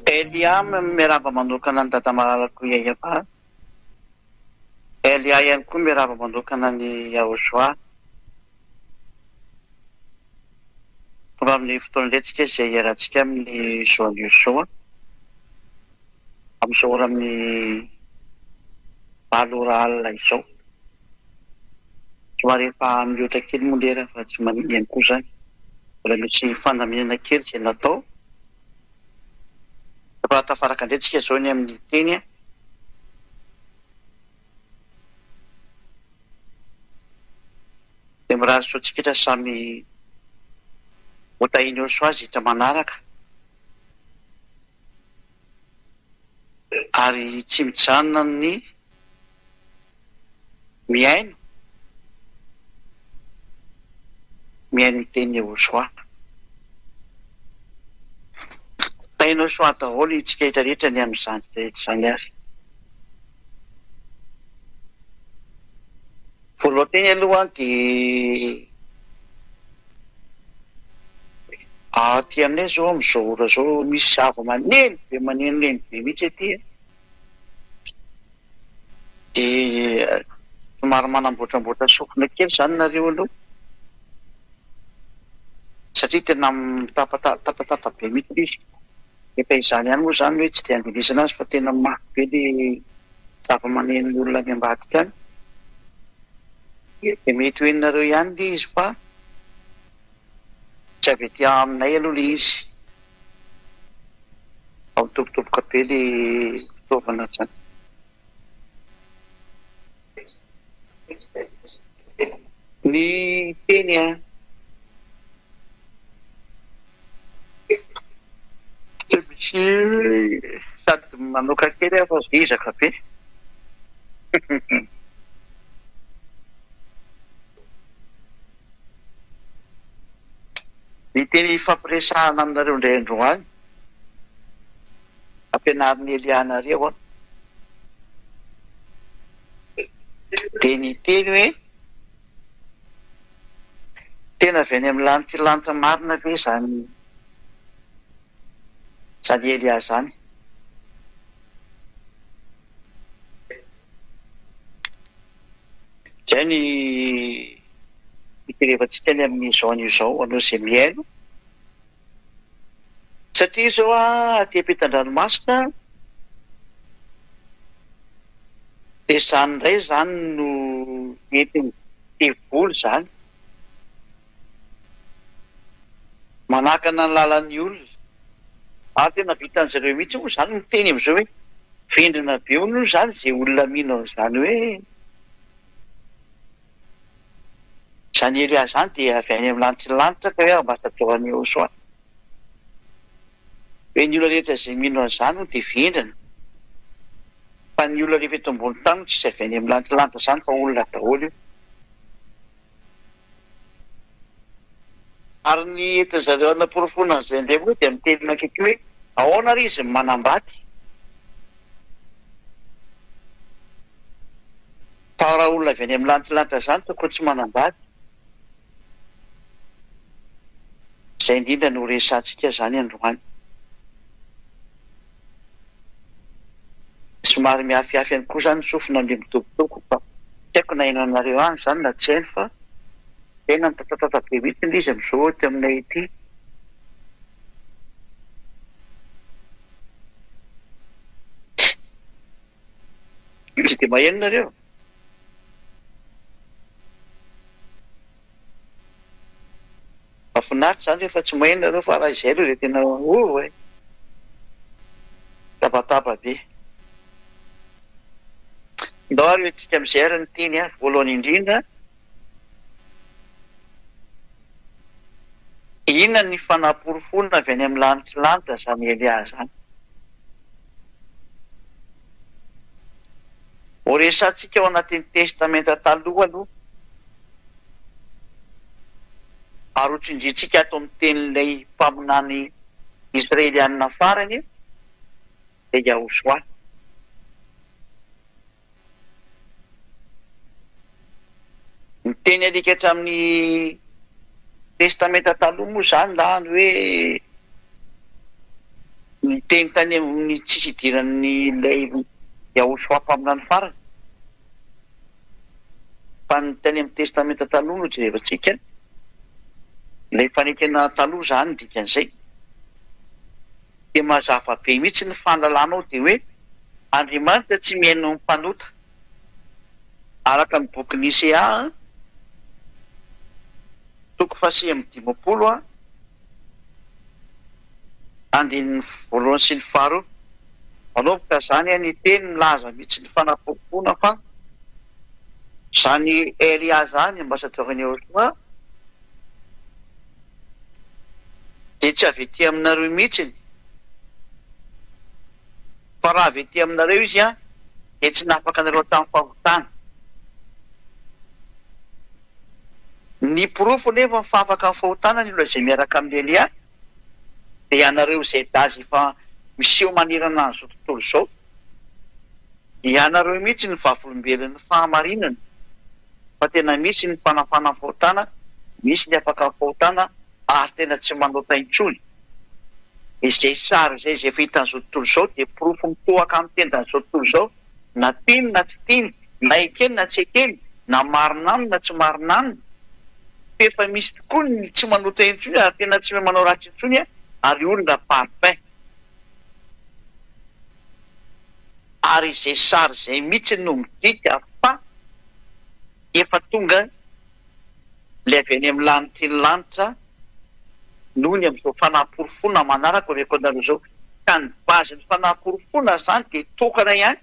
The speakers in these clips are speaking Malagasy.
Elia miarahaba manokana ny dadamalako Yahova. Elia ihany koa miarahaba manokana ny Yahozoa. Tonga amin'ny fotoan'iletsika izay iarahantsika amin'ny zoan'io zao amin'izao ora amin'ny 7 ora alina izao. Somary efa mihoatra kely moa lera fa tsy maninona ihany koa zany. Mbola misy fandaminana kely izay natao. Raha tafaraka indray zao ny amin'ny teny dia mirary soatsika samy otahiny eo soazy hita manaraka ary tsy mijanona ny miaino ny teny Yahozoa. Tainao soa daholo itsika rehetra ny amin'izany rehetra izany ary. Voalohany aloha dia aty aminay zao amin'izao ora zao misy zava-maneno be manenoneny be mihitsy aty. Dia somary manamboatramboatra sofina kely zany nareo aloha. Satria tena tapatapa be mihitsy izy. Efa izany ihany moa zany hoe tsy dia andinisana azy fa tena mafy be ilay zava-maneno olona any ambadika any. Dia mety ho henonareo ihany ilay izy fa tsy avy etỳ aminay aloha ilay izy. Ao mitobotoboka be ilay fitaovana zany. Ny teny tsy misy sady manoka kely fa vizaka be. Ny teny fampiresahana aminareo indray androany ampianarin'ny Elianareo dia ny teny hoe tena avy any amin'ny lanitra marina ve zany Elia zany. Izay ny hikerevantsika ny amin'ny zaon'io zao anao izay miaino. Satria zao aty ampitan-dranomasina dia izany indray zany no entiny tevoly zany. Manakana ny lalan'ny olona. Tena vitan'izareo mihitsy moa zany miteny amin'izao hoe vendrina be hono zany izay olona mino izany hoe izany Elia zany dia avy any amin'ny lanitra ka hoe ambasadôran'i Yahozoa. Hoe ny olona rehetra izay mino an'izany dia vendrina. Fa ny olona rehefa eto ambony tany tsy avy any amin'ny lanitra zany fa olona daholo io. Ary ny entin'izareo anaporofona an'izay indray moa dia miteny akaiky hoe ahoana ry izy manambady. Fa raha olona avy any amin'ny lanitra zany tokony tsy manambady. Izay indrindra no resantsika zany androany. Somary mihafiafy ihany koa zany sofina amin'ny mitokotoko fa tsy haiko na hainao any zany na tsy haino fa tena mitatata be mihitsy ilay izy amin'izao ty aminay ity. Tsy dia maheno nareo. Mahafinaritra zany rehefa tsy maheno nareo fa raha izay aloha dia tena tabataba be. Ndao ary hoentsika amin'izay ary ny teny voalohany indrindra. Inona ny fanamporofonina avy any amin'ny lanitra zany Elia zany. Ho resantsika ao anatin'ny testamenta taloha aloha. Ary ho tsindrintsika ato amin'ny tenin'ilay mpaminany Israelianina farany dia Yahozoa. Ny teny alika hatramin'ny testamenta taloha moa zany lany hoe miteny tany amin'ny tsisy idiran'ny ilay Yahoshua mpaminany farany. Fa ny teny amin'ny testamenta taloha no jerevantsika, ilay fanekena taloha zany dikan'izay. Dia mazava be mihitsy ny fahalalànao dia hoe Andriamanitra tsy mihaino ny mpanota. Araka ny boky Nisea, toko 5:20, andininy voalohany sy ny faharoa. Manomboka zany ny teny milaza mihitsy ny fanaporofona fa zany Elia zany ambasadorany Yahoshua dia tsy avy ety aminareo mihitsiny, fa raha avy ety aminareo izy dia tsy nafaka anareo tamin'ny fahotana. Ny porofo nefa mifafaka amin'ny fahotana ny olona izay miaraka amin'ny Elia dia ianareo izay dazy efa miseho manerana an'izao tontolo izao. Ianareo mihitsy ny vavolombelon'ny fahamarinana, fa tena misy ny fanafana amin'ny fahotana, misy ny afaka amin'ny fahotana ary tena tsy manota intsony. Izay sary izay efa hitan'izao tontolo izao dia porofo mitohaka amin'ny tendan'izao tontolo izao, na tiany na tsy tiany, na ekeny na tsy ekeny, na marina aminy na tsy marina aminy. Efa misy tokoa ny tsy manota intsony ary tena tsy manao ratsy intsony ary olona parfait. Ary izay sary izay mihitsy no midika fa efa tonga ilay avy any amin'ny lanitra ny lanitra noho ny amin'izao fanaporofona manaraka reko anareo izao. Ka ny bazin'ny fanaporofona zany dia tokana ihany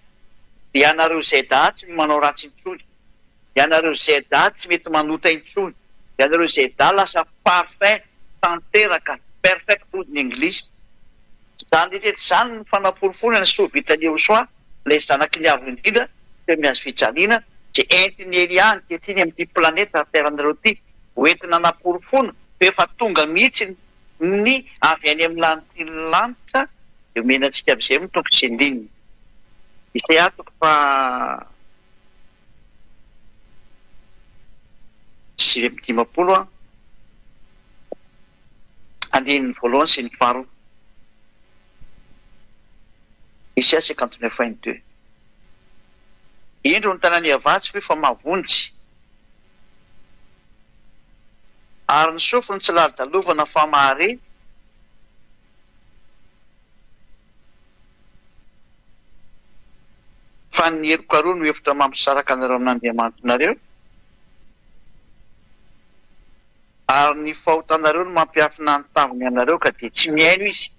dia ianareo izay daha tsy manao ratsy intsony, ianareo izay daha tsy mety manota intsony, ianareo izay daha lasa parfait tanteraka, perfect hoy ny Anglisy. Zany rehetra zany ny fanaporofona ny sovitan'ny Yahoshua, ilay zanaky ny avy indrindra teo mihazo fijaliana izay entiny Elia ankehitriny amin'ity planeta teranareo ity, hoentina naporofona fa efa tonga mihitsy ny avy any amin'ny lanitra ny lanitra dia omenantsika amin'izay mitoko sy andininy. Izay atoko fa 5:20, andininy voalohany sy ny faharoa. Isaia 59:22. Indro ny tanany avatsy fa mavonjy, ary ny sofiny tsy lalidalovana fa mahare, fa ny herokaroa no hevitra mampisaraka anareo amin'Andriamanitrareo, ary ny fahotanareo no mampiafina ny tavony anareo ka dia tsy mihaino izy.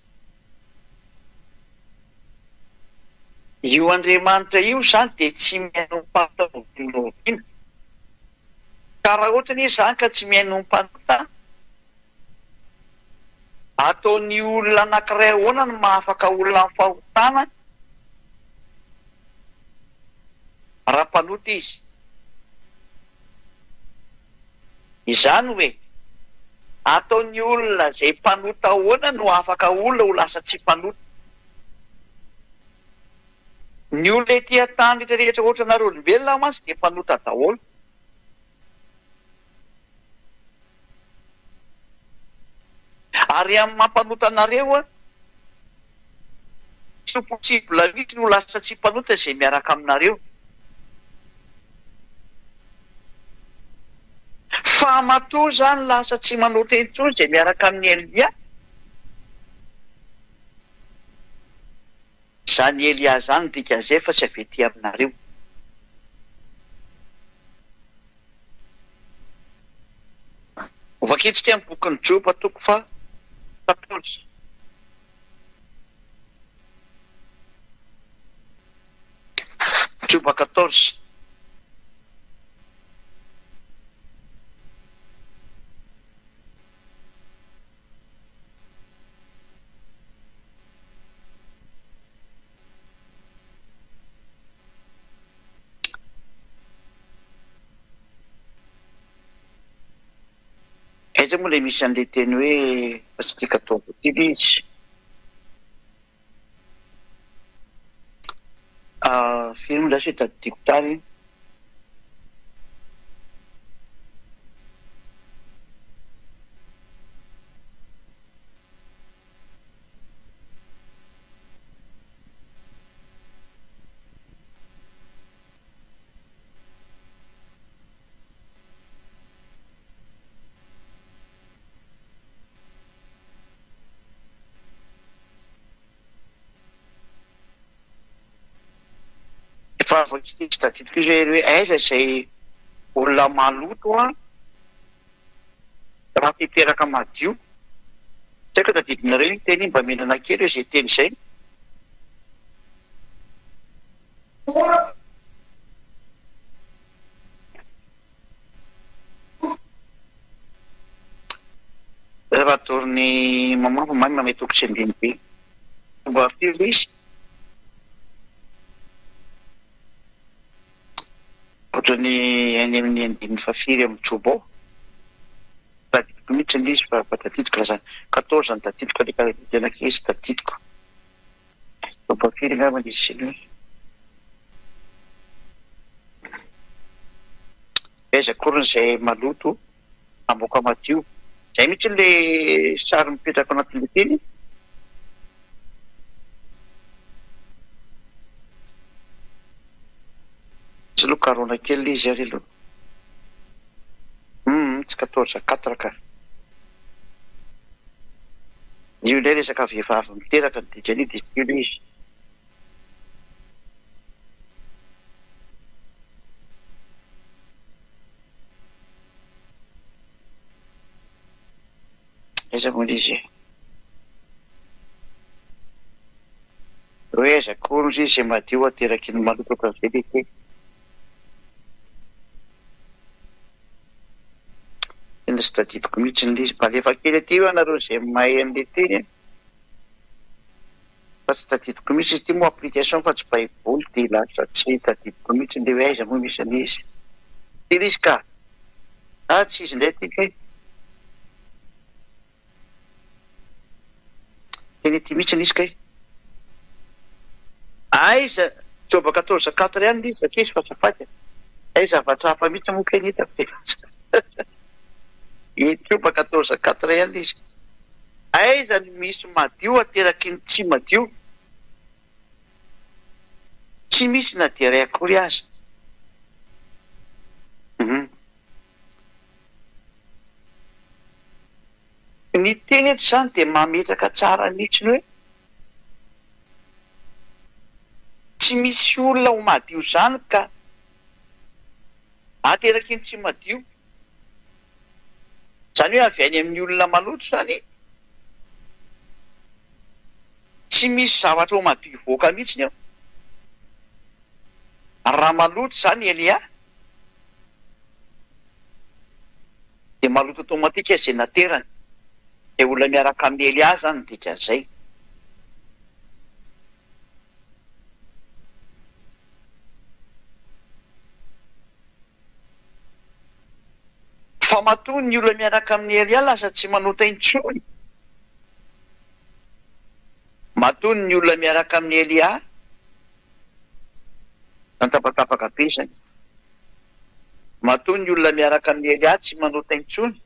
Io Andriamanitra io zany dia tsy mihaino ny mpanoviana. Ka raha ohatra izy zany ka tsy mihaino ny mpanota, ataony olona anankiray ahoana no mahafaka olona amin'ny fahotana raha mpanota izy. Izany hoe ataony olona izay mpanota ahoana no afaka olona ho lasa tsy mpanota. Ny olona ety an-tany rehetrarehetra ohatra nareo olombelona mantsy dia mpanota daholo. Ary amin'ny mampanota anareo tsy possible mihitsy no lasa tsy mpanota izay miaraka aminareo. Fa matoa zany lasa tsy manota intsony izay miaraka amin'ny Elia. Zany Elia zany dikan'izay fa tsy avy ety aminareo. Vakitsika amin'ny bokin'ny Joba toko 14. Joba 14. Aiza moa ilay misy an'ilay teny hoe fa tsy tika atao voatily izy. Firy moa lasa hoe tadidiko tany. fa voatitiko izay hoe aiza izay olona maloto a raha titeraka madio tsy haiko tadidinareo iny teny iny mba mihinana kely hoe zay teny izay raha torony mamampo mamy mametoko sy ambiny be mba firy izy ohatrany any amin'ny andininy fafiry amin'ny trobo tadidiko mihitsy n'izy fa tadidiko laza 14 ny tadidiko le karanak'izy tadidiko mba firy ngamba izy siny aiza korony izay maloto amoaka madio zay mihitsy le sary mipetraka anatin'le teny tsy aloha karona kely izy ary aloha tsy 14 ka io indray resaka vehivavy miteraka ny dikany dia tsy io izy aiza moa izy hoe aiza kory izy izay madio ateraky ny maloto kavelete eny sy tadidiko mihitsy ny izy malefa kely aty io anareo izay mahay an'le teny fa tsy tadidiko mihitsy izy ty moa application fa tsy baiboly dia lasa tsy tadidiko mihitsy nle hoe aiza moa misy an'izy teny izy ka tsy izy indray tika teny ty mihitsy nisy kay aiza joba 14 ihany izy satria izy fasafaty aiza zavatra hafa mihitsy moa kay nita joba 14 ihany izy aiza ny misy madio ateraky ny tsy madio tsy misy na dia ray akory aza ny teny eto izany dia mametraka tsara mihitsy ny hoe tsy misy olona ho madio izany ka ateraky ny tsy madio izany hoe avy any amin'ny olona maloto izany tsy misy zavatra ho madio voaka mihitsy ny ao raha maloto izany Elia dia maloto automatika izay naterany dia olona miaraka amin'ny Elia zany dikan'izay fa matoa ny olona miaraka amin'ny Elia lasa tsy manota intsony matoa ny olona miaraka amin'ny Elia nantapatapaka be zany matoa ny olona miaraka amin'ny Elia tsy manota intsony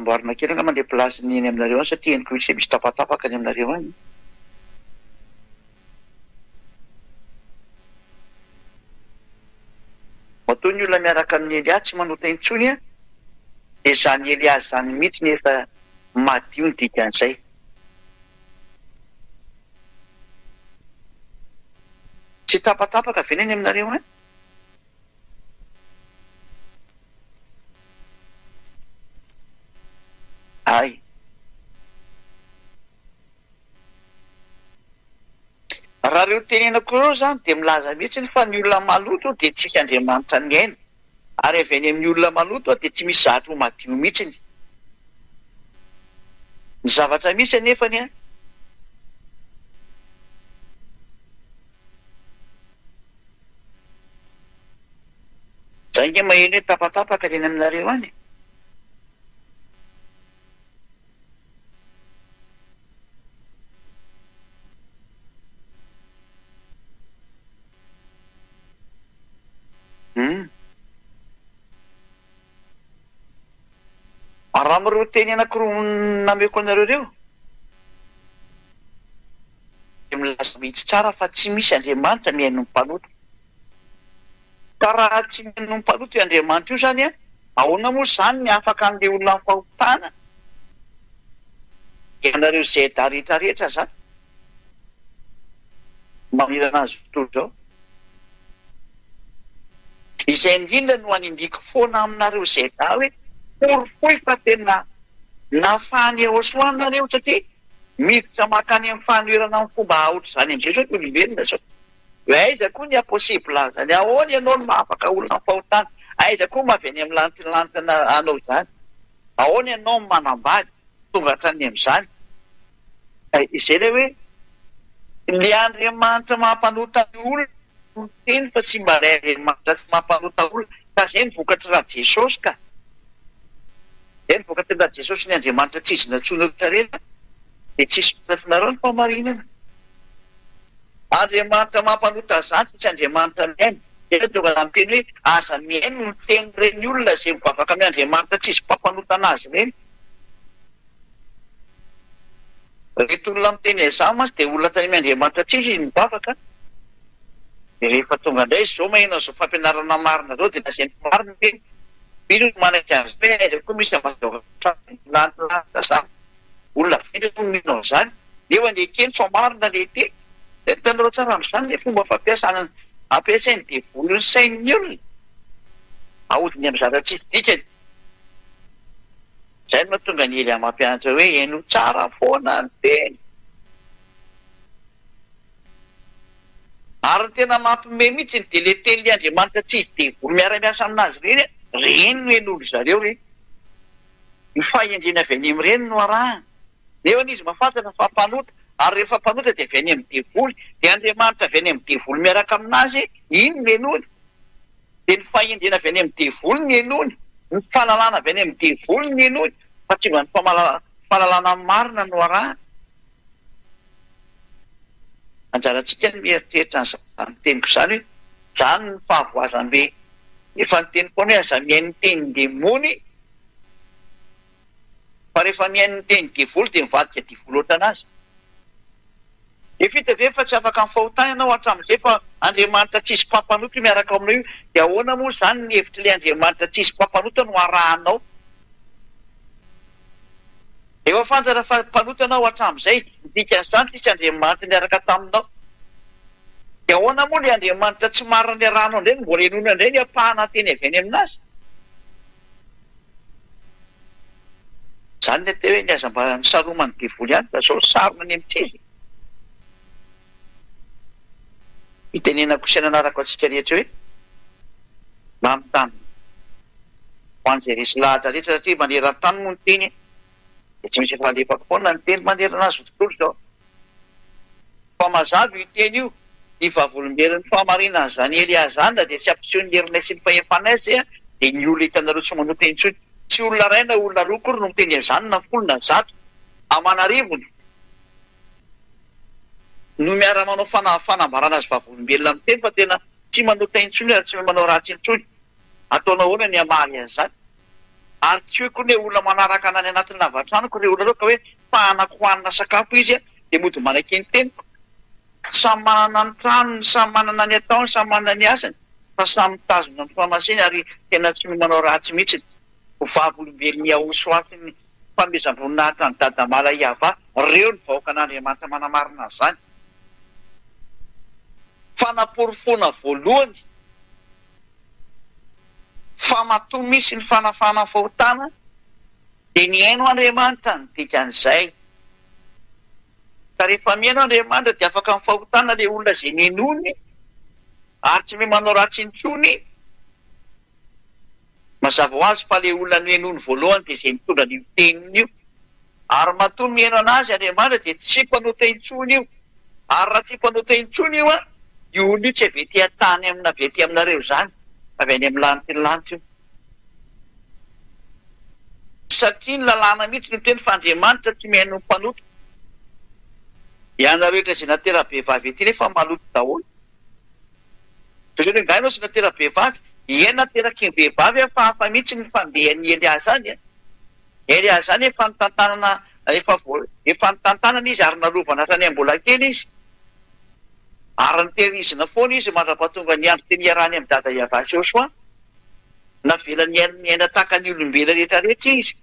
amboarina kely angamba le plasiny eny aminareo any satria eniko misy misy tapatapaka ny aminareo any matoa ny olona miaraka amin'ny Elia tsy manota intsony a dia zany Elia zany mihitsy nefa madio ny dikan'izay tsy tapatapaka ve ny aminareo any ay raha reo tenenako reo zany dia milaza mihitsy fa ny olona maloto dia tsisy Andriamanitra ny aina ary avy any amin'ny olona maloto dia tsy misy zavatra ho madio mihitsy ny zavatra misy anefany a zay nge maheno hoe tapatapaka leny aminareo any raha mireo teny anankiroa nameko anareo reo dia milaza mihitsy tsara fa tsy misy Andriamanitra miaino ny mpanoto ka raha tsy miaino ny mpanoto io Andriamanitra io zany a ahoana moa zany ny afaka an'le olona ny fahotana ianareo zeta rehetrarehetra zany mamirana azy tontolo zao izay indrindra no anindriako foana aminareo zeta hoe porofoy fa tena nafany eo soanareo satria miditra makany amin'ny fanoerana amin'ny fomba aotra zany am'izay zao ty olombelona zao aiza koa ny apossible zany ahoany ianao no mahafaka olona ny fahotana aiza koa maveny amin'ny lantilantana anao zany ahoany ianao ny manambady tonga hatrany am'izany izay le hoe ny Andriamanitra mampanota olona teny fa tsy mba ray Andriamanitra tsy mampanota olona ka zay ny vokatry raha Jesosy ka zay ny vokatry raha Jesosy ny Andriamanitra tsy izy natsoina rehetrarehetra dia tsisy fitafinareo ny famarinana Andriamanitra mampanota zany tsy Andriamanitra miaina dia tonga miteny hoe aza miaino ny teny reny olona zay mivavaka amin'ny Andriamanitra tsy izy mpampanota anazy reny reto olona miteny izao masy dia olona tany amin'ny Andriamanitra tsy izy mivavaka dia rehefa tonga indray izao maheno zao fampianarana marina zao dia naseny marina teny mino no manaiky azy hoe aiza koa misy avalantilanta zany olona fendry no mino zany eo ande kely fa marina le teny dia tanareo tsara amin'izany le fomba fampiasana ampiasainy dia volony sain'ny olona ahodiny amin'ny zatra tsisy dikany zay no mahatonga ny ely amampianatra hoe eno tsara foana ny teny ary ny tena mampime mihitsy ny dia le teny le Andriamanitra tsy izy dia volo miara-miasa aminazy reny no en'olo zareo reny ny fahendrena avy any amin'ireny no arahana eo an'izy mahafantana fa mpanota ary rehefa mpanota dia avy any amin'ny devoly dia Andriamanitra avy any amin'ny devoly miaraka aminazy iny no enony dia ny fahendrena avy any amin'ny devoly ny enony ny fahalalana avy any amin'ny devoly ny enony fa tsy mba ny fahalalana marina no arahana anjarantsika ny mieritreritra ny teniko izany hoe zany ny fahavoazam-be efa ny teny foana hoe aza mihaino ny teny demony fa rehefa mihaino ny teny devoly dia mivadika devoly ohatranazy efita ve fa tsy afaka ny fahotana ianao hatramin'izay fa Andriamanitra tsy izy mpampanota miaraka aminao io dia ahoana moa zany ny hevitra le Andriamanitra tsy izy mpampanota no arahanao efa fantatra fa mpanota anao hatramin'izay dikan'izany tsisy Andriamanitra niaraka taminao dia ahoana moa le Andriamanitra tsy marina ny arahanao indray mbola enona indray ny apahana teny avy any aminazy zany le te hoe ny aza mba nisaromany devoly ihany fa zao sarona ny amints'izy itenenako sy nanarako antsika rehetra hoe mba mitany ho an'izay resy lahatra rehetra satria maneran-tany moa ny teny dia tsy misy efa foana ny teny manerana azy tontolo zao fa mazava io teny io ny vavolombelon'ny fahamarinana zany Eliazana dia tsy ampiseho ny herinay sy ny fahefanaizy dia ny olona hitanareo tsy manota intsony tsy olona ray na olona roa kory no miteny azany na folo na zato amanarivony no miara manao fanambarana azy vavolombelona amin'ny teny fa tena tsy manota intsony ary tsy manao ratsy intsony ataonao hoana ny amaly an'izany ary tsy hoe koa ny olona manaraka anany anatin'ny lavatranoko re olona reo ka hoe fahanako hoanina sakafo izy dia mody manaky ny teniko samy manana ny tranony samy manana ny ataony samy manana ny asany fa samy mitazona ny famasiny ary tena tsy manao ratsy mihitsy ho vavolombelony ahosoafiny famezam-boninahitra ny dadamala iava reo ny vahoaka an'Andriamanitra manamarina zany fanaporofoana voalohany fa matoa misy ny fanafana fahotana dia ny haino Andriamanitra ny dikan'izay ka rehefa mihaino Andriamanitra dia afaka ny fahotana le olona zay nenony ary tsy me manao ratsy intsony mazava ho azy fa le olona no henony voalohany dia zay mitondra ny teniny io ary matoa mihaino anazy Andriamanitra dia tsy mpanota intsony io ary raha tsy mpanota intsony io io olona io tsy avety atany amina avety aminareo zany avy any amin'ny lanitiny io satria ny lalàna mihitsy no teny fa Andriamanitra tsy mihaino ny mpanota ianareo rehetra izay natera-behivavy ety nefa maloto daholo toy izany hoe ngainao sy natera-behivavy iena nateraky ny vehivavy fa hafa mihitsy ny fandehan'ny Eliazany Eliazany efa nitantanana efa nitantanana izy ary nalovana hatrany am-bola kely izy ary nitehirizina foana izy mandra-pahatonga ny andro teny iarany amin'ny dada Iavasy Joshua navela ny aina tahaka ny olombelona rehetrarehetra izy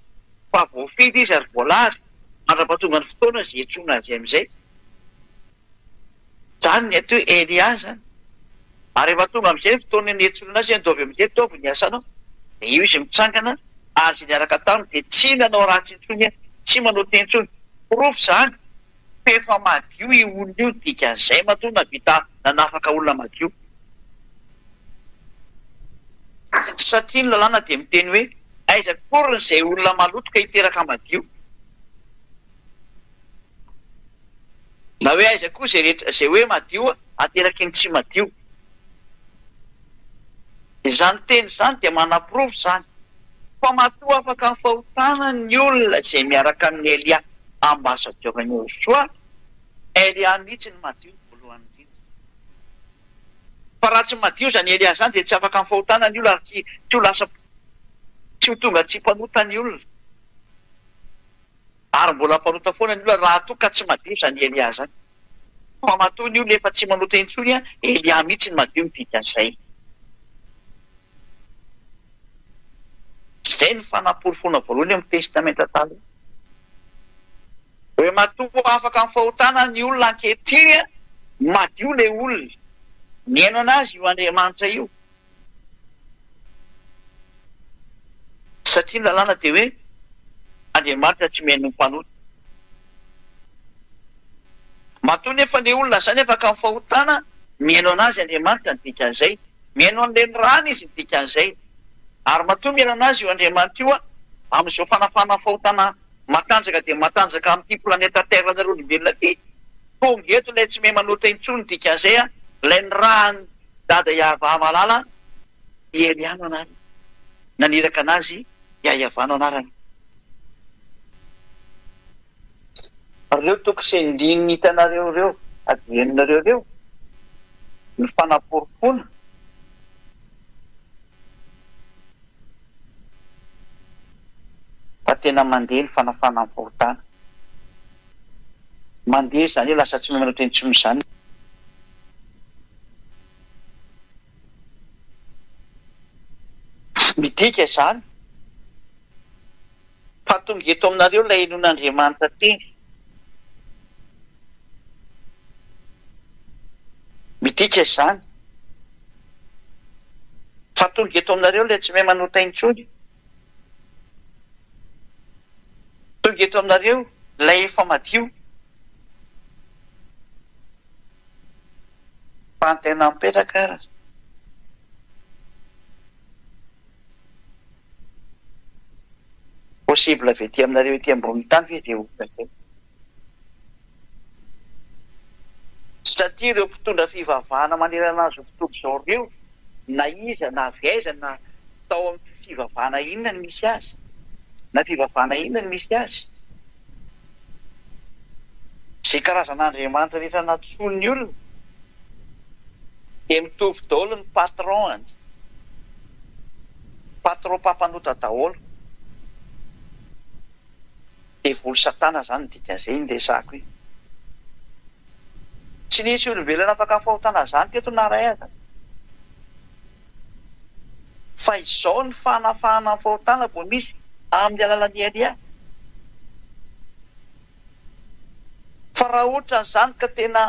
fa voafidy izy ary voalary mandrapatonga ny fotoana zay etsoina azy am'izay zany ny atao hoe Elia zany ary efa tonga am'izay ny fotoana ny etsoina azy ataovy am'izay taovy ny asanao de io izy mitsangana ary zay niaraka taminy de tsy nanao ratsy intsony tsy manao tentsony profo zany fefa madio i olona io dikan'izay matona vita nanafaka olona madio satria ny lalàna de miteny hoe aiza koriny izay olona malotoka hiteraka madio na hoe aiza koa zay rehetra zay hoe madio ateraky ny tsy madio izany teny zany de manaprofo zany fa matoa afaka ny fahotana ny olona zay miaraka amin'ny Elia ambasa Diovany Joshua Elia mihitsy ny madio voalohany indrindra fa raha tsy madio zany Elia zany de tsy afaka ny fahotana ny olona ary tsy ho lasa tsy ho tonga tsy mpanota ny olona ary mbola mpanota foana ny olona raha toa ka tsy madio zany Elia zany fa matoa ny olona efa tsy manota intsony Elia mihitsy ny madio midikan'izay zay ny fanaporofona voalohany amin'ny testamenta taloha hoe matoa afaka ny fahotana ny olona ankehitriny madio le olona miaino anazy io Andriamanitra io satria ny lalàna de hoe Andriamanitra tsy miaino ny mpanota matoa nefa le olona zany afaka ny fahotana miaino anazy Andriamanitra ny dikan'izay miaino an'le ny rana izy ny dikan'izay ary matoa miaino anazy io Andriamanitra io amin'izao fanafana fahotana matanjaka de matanjaka amin'ity planeta terre nareo olombelona ty tonga eto ilay tsy mahay manota intsony dikan'izay ilay ny rahany dada Iavamalala Eliano anarany naniraka anazy Iavano anarany reo toko sy ndiny hitanareo reo adianinareo reo ny fanaporofona fa tena mandeha ny fanafana amin'ny fahotana mandeha zany io lasa tsy manao tentsony zany midika zany fa tonga eto aminareo ilay henon'Andriamanitra teny midika zany fa tonga eto aminareo ilay tsy mahay manota intsony tonga eto aminareo ilay efa madio fa antena mipetraka ara possible vety aminareo ety ambony tany ve de olona zay satria ireo mpitondra fivavahana manerana azy ho mpitondro zao reo na iza na aviaiza na tao amin'ny fivavahana inona ny misy azy na fivavahana inona ny misy azy zay karazan'Andriamanitra rehetra natsoiny ny olona de mitovy daholo ny patron mpampanota daholo de volo satana zany dikan'izay ny resako io tsy nisy olombelona afaka ny fahotana zany teto na ray aza fa izao ny fanafahana ny fahotana vo misy amin'ny alalan'ny Elia fa raha ohatra n'izany ka tena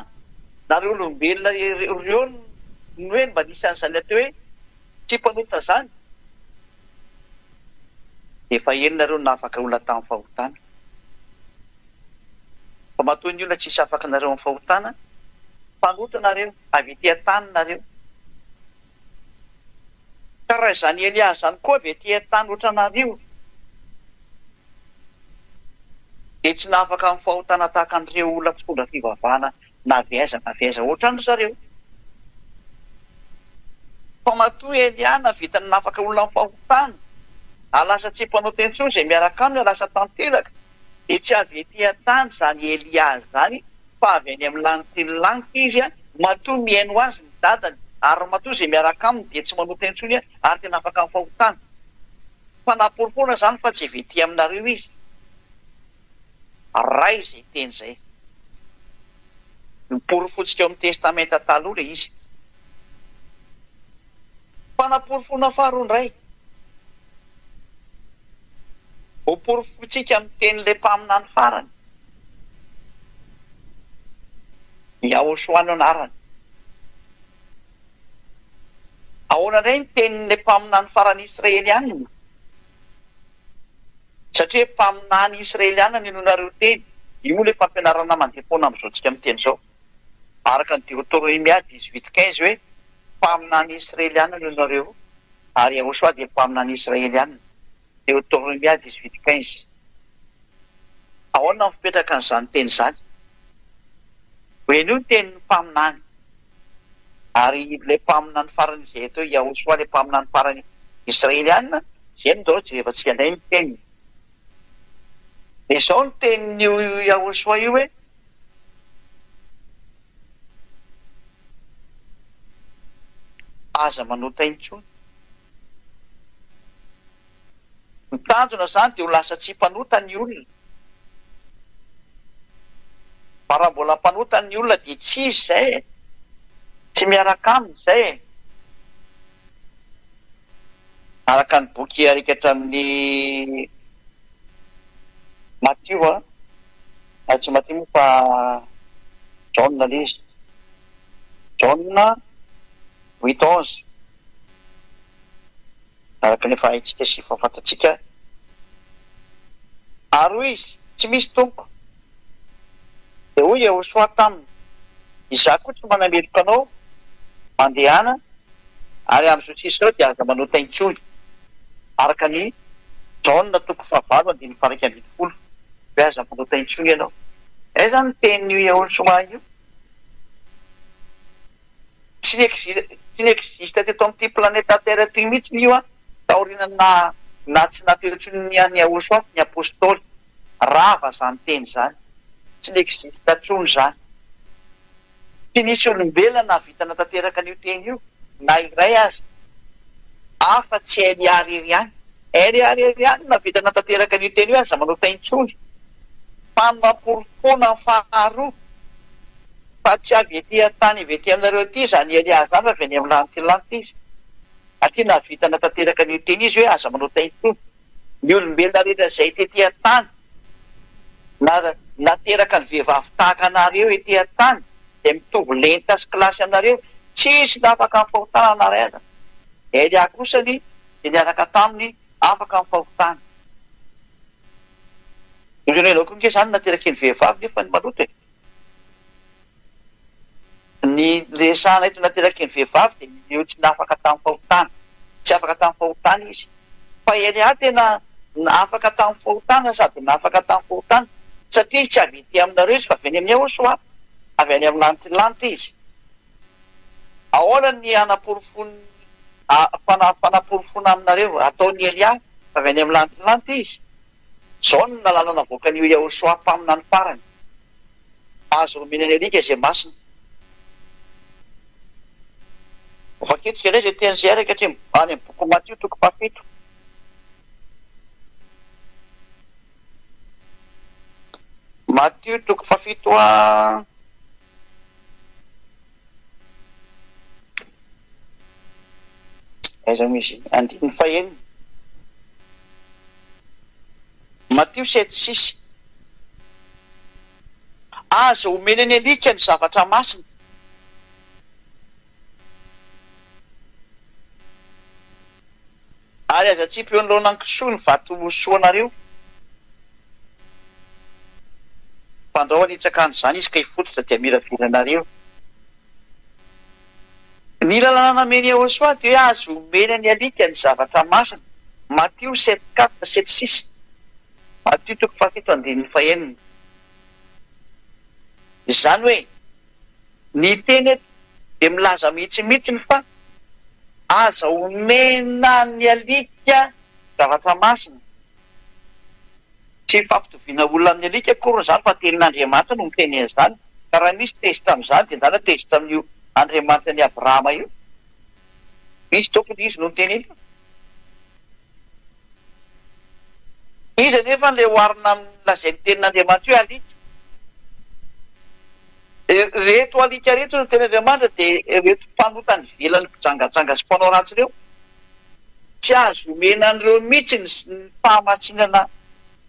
nareo olombelona reo ny hoe mba nisy an'izany atao hoe tsy mpanota zany efa enonareo na afaka olona tamin'ny fahotana fa matoa ny olona tsisy afaka nareo amin'ny fahotana mpanota nareo avy ety an-tany nareo ka raha izany Elia zany koa avy ety an-tany ohatranareo de tsy nafaka amin'ny fahotana tahaka an'ireo olona mpitondra fivavahana na aviaiza ohatrany zareo fa matoa Elia navita ny nafaka olona amin'ny fahotana alasa tsy mpanota intsony zay miaraka aminy alasa tanteraka de tsy avy ety an-tany zany Elia zany fa avy any amin'ny lanitry ny lanitra izy matoa miaino azy ny dadany ary matoa zay miaraka aminy de tsy manota intsony ary tena afaka amin'ny fahotana fa naporofona zany fa tsy vety aminareo izy ray zay teny zay miporofotsika eo amin'ny testamenta taloha le izy fa naporofona faharoandray ho porofotsika amin'ny teny le mpamina ny farany Yahosoa no anarany. Ahoana indray ny tenin'ilay mpaminany farany Israelianina? Satria mpaminany Israelianina no nareo teny. Io moa ilay fampianarana mandeha foana amin'izao tsika amin'ny teny izao. Araka ny Deutéronomia 18:15 hoe mpaminany Israelianina no nareo, ary Yahosoa dia mpaminany Israelianina. Deutéronomia 18:15. Ahoana mipetraka an'izany teny izany? Hoe io ny tenin'ny mpaminany. Ary ilay mpaminany farany izay atao Yahosoa, ilay mpaminany farany Israelianina, izay no dao jerevantsika indray ny teniny. Dia izao ny tenin'io Yahosoa io hoe aza manota intsony. Ny tanjona izany dia ho lasa tsy mpanota ny olona. Fa raha mbola mpanota ny olona dia tsy izy izay, tsy miaraka aminy izay. Araka ny boky arikatra amin'ny Matthieu, tsy Matthieu moa fa Jauna ilay izy. Jauna 8:11. Araka ny efa haitsika sy fahafantatsika. Ary hoy izy, tsy misy tompo. Dia hoy Yahosoa taminy, izaho koa tsy manameloka anao mandehana, ary amin'izao tsisy ireo dia aza manota intsony. Araka ny Jauna 9:20. Hoe aza manota intsony ianao. Izay izany ny tenin'io Yahosoa io. Tsy n'existe teto amin'ity planeta Terre ity mihitsy io taoriana na tsy nateo intsony ny an'i Yahosoa sy ny apôstôly. Rava izany teny izany. Tsy n'existe intsony izany. Tsy nisy olombelona navita natateraka an'io teny io, na iray aza. Afa-tsy Eliary ihany. Eliary ihany navita natateraka an'io teny io aza manota intsony. Fanaporofoana faharoa. Fa tsy avy ety an-tany avy ety aminareo ity izany Eliary izany fa avy any amin'ny lanitra izy. Aty navita natateraka an'io teny izy hoe aza manota intsony. Ny olombelona rehetra izay ety an-tany nateraka ny vehivavy tahaka anareo ety an-tany, dia mitovy lenta sy kilasy anareo, tsisy afaka mifahotana anaray aza. Eliary kosany dia niaraka taminy afaka mifahotana. Izy koa izany nateraka ny vehivavy nefa ny maloto e. Ny resahana eto nateraka ny vehivavy dia io tsy nafaka tamin'ny fahotana. Tsy afaka tamin'ny fahotana izy. Fa Eliary tena afaka tamin'ny fahotana sady nafaka tamin'ny fahotana. Satria tsy avy ety aminareo izy fa avy any amin'ny Yahosoa, avy any amin'ny lanitra izy. Ahoana ny fanaporofona aminareo ataon'ny Eliary fa avy any amin'ny lanitra izy. Izao no nalalana avoakan'io Yahosoa mpaminany farany. Azo romenany alika izay masina. Vakitika indray izay teny izay araka hatreho any amin'ny boky Matthieu 7. Matthieu 7 aiza misy 9. Matthieu 7:6. Aza omenany alika ny zavatra masina. Ary aza tsy mpiondrona ny kisoa ny vato soanareo. Fandrahoana hitsakan'izany izy ka hifototra dia miraviranareo. Ny lalàna nameny Yahosoa dia hoe azo omenany alika ny zavatra masina. Matthieu 7:6. Matthieu 7:9. Izany hoe ny teny dia milaza mihitsy fa aza omena ny alika zavatra masina. Tsy fampitoviana olona amin'ny alika akory izany fa tenin'Andriamanitra no miteny an'izany. Ka raha misy tezitra amin'izany dia ndana tezitra amin'io Andriamanitra ny Abrahama io. Misy tokony izy no miteny io. Izy anefa ilay oharina amin'ilazay tenin'Andriamanitra io alika. Reto alika reto no tenin'Andriamanitra dia reto mpanota ny velany mpijangajanga sy mpanao ratsy ireo. Tsy azo omena an'ireo mihitsy ny fahamasinana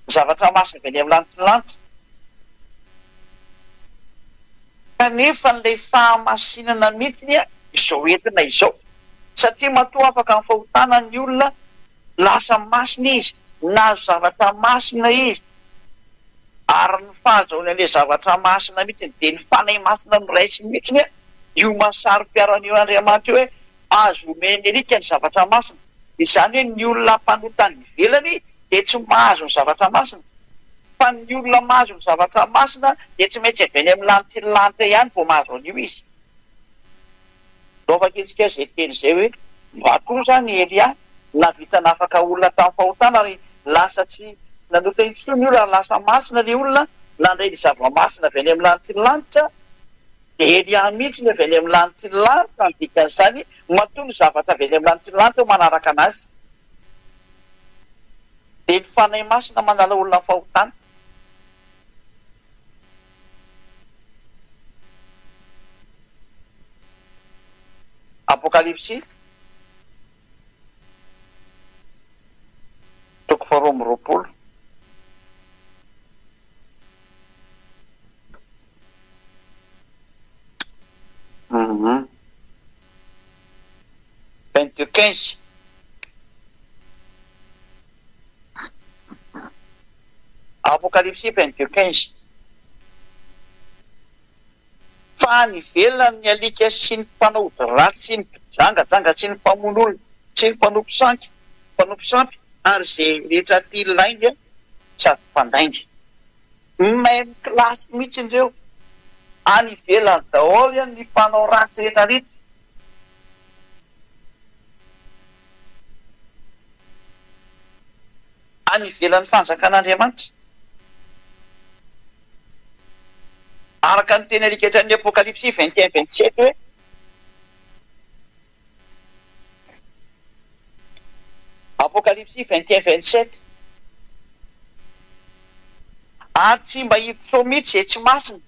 zavatra masina avy any amin'ny lanitra. kanefa n'ilay fahamasinana mihitsiny a izao entina izao satria matoa afaka ny fahotana ny olona lasa masina izy nazo zavatra masina izy ary ny fahazaony an'ilay zavatra masina mihitsiny dia ny fanay masina noraisiny mihitsiny a io masary mpiarana io Andriamanitra io hoe azo omeny alika ny zavatra masina. Izany hoe ny olona mpanotany ivelany dia tsy mahazo ny zavatra masina, fa ny olona mahazo ny zavatra masina dia tsy maintsy avy any amin'ny lanitra ny lanitra ihany vao mahazo an'io izy. Lova kitsika izay teny izay hoe matoa zany Elia navitana afaka olona tamin'ny fahotana ary lasa tsy nanota intsony io raha lasa masina ilay olona nandray ny zava-masina avy any amin'ny lanitra ny lanitra dia Elia mihitsy ny avy any amin'ny lanitra ny lanitra ny dikan'izany matoa ny zavatra avy any amin'ny lanitra ny lanitra manaraka anazy. Dia ny fanay masina manala olona fahotana. Apokalipsy toko 2:20. Verset 15. Apokalipsy 22:15. Fa ny velona ny alika sy ny mpanao ratsy sy ny mpijangajanga sy ny mpamono olona sy ny mpanompo sampy ary zay rehetra ty lainga sady mpandainga. Même classe mihitsy ireo any ivelany daholo ny mpanao ratsy rehetrarehetra. Any ivelan'ny fanjakan'Andriamanitra. Araka ny teny alika hatrany Apokalipsy 21-27 hoe Apokalipsy 21-27 ary tsy mba hiditro mihitsy izay tsy masina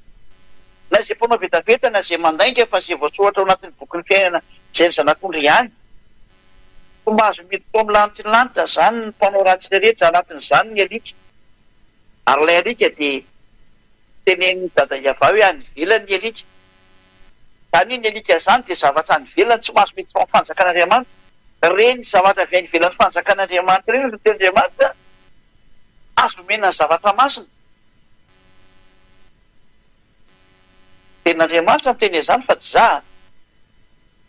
na izay mpanao vetaveta na izay mandainga fa izay voasoratra ao anatin'ny boky ny fiainana izay ny zanak'ondry ihany. Fomba azo miditro amin'ny lanitra ny lanitra zany ny mpanao ratsy rehetra anatin'izany ny alika. Ary ilay alika dia tenen'ny dada Iava hoe any ivelany ny alika. Tany ny alika zany dia zavatra any ivelany tsy mahazo miditra amin'ny fanjakan'Andriamanitra. Reny zavatra avy any ivelan'ny fanjakan'Andriamanitra reny ny Andriamanitra azo omena ny zavatra masina. Ten'Andriamanitra miteny izany fa tsy za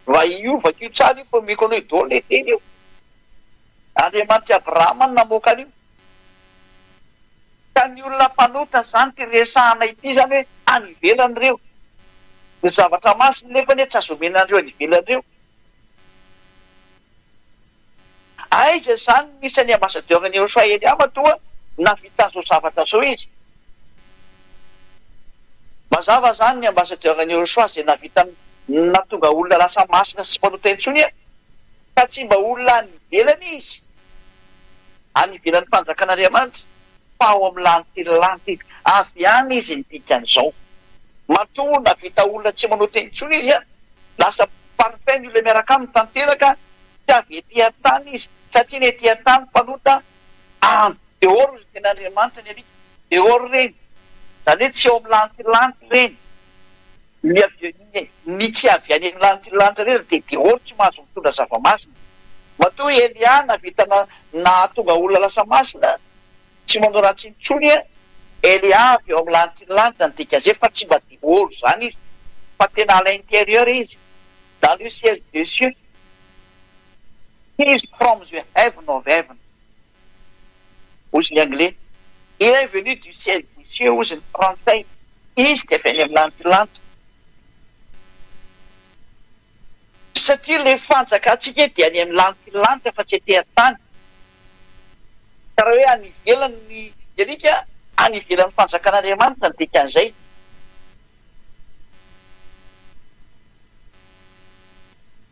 va iovako io tsara io fa meko anao idolo le teny io. Andriamanitra Abrahama namoaka an'io. Ka ny olona mpanota zany ty resahana ity zany hoe any ivelany ireo. Ny zavatra masina nefa ny tsy azo omenandreo any ivelan'ireo. Aiza zany nisany ambasadeur-ny Jehoshua Elia matoa navita an'izao zavatra zao izy. Mazava zany ny ambasadeur-ny Jehoshua izay navita natonga olona lasa masina sy mpanota intsony ka tsy mba olona any ivelany izy. Any ivelan'ny fanjakan'Andriamanitra fa ao amin'ny lanitra ny lanitra izy. Avy any izy ny dikan'izao. Matoa navita olona tsy manota intsony izy lasa parfait ny olona miaraka aminy tanteraka tsy avy ety an-tany izy satria ny ety an-tany mpanota dehors ten'Andriamanitra ny alika. Dehors reny. Zany hoe tsy ao amin'ny lanitra ny lanitra reny. Ny tsy avy any amin'ny lanitra ny lanitra reny dia dehors tsy mahazo mitondra zava-masina. Matoa Elia navita nahatonga olona lasa masina tsy manao ratsy intsony Elia avy ao amin'ny lanitra ny lanitra ny dikan'izay fa tsy mba dehors zany izy fa tena à l'intérieur izy. Dans le ciel des cieux. He is from the heaven of heaven. Ozy ny anglais. Il est venu du ciel des cieux, ozy ny frantsay. Izy dia avy any amin'ny lanitra ny lanitra. Satria ilay fanjakantsika dia any amin'ny lanitra ny lanitra fa tsy ety an-tany. Ka raha hoe any ivelany ny alika, any ivelan'ny fanjakan'Andriamanitra ny dikan'izay.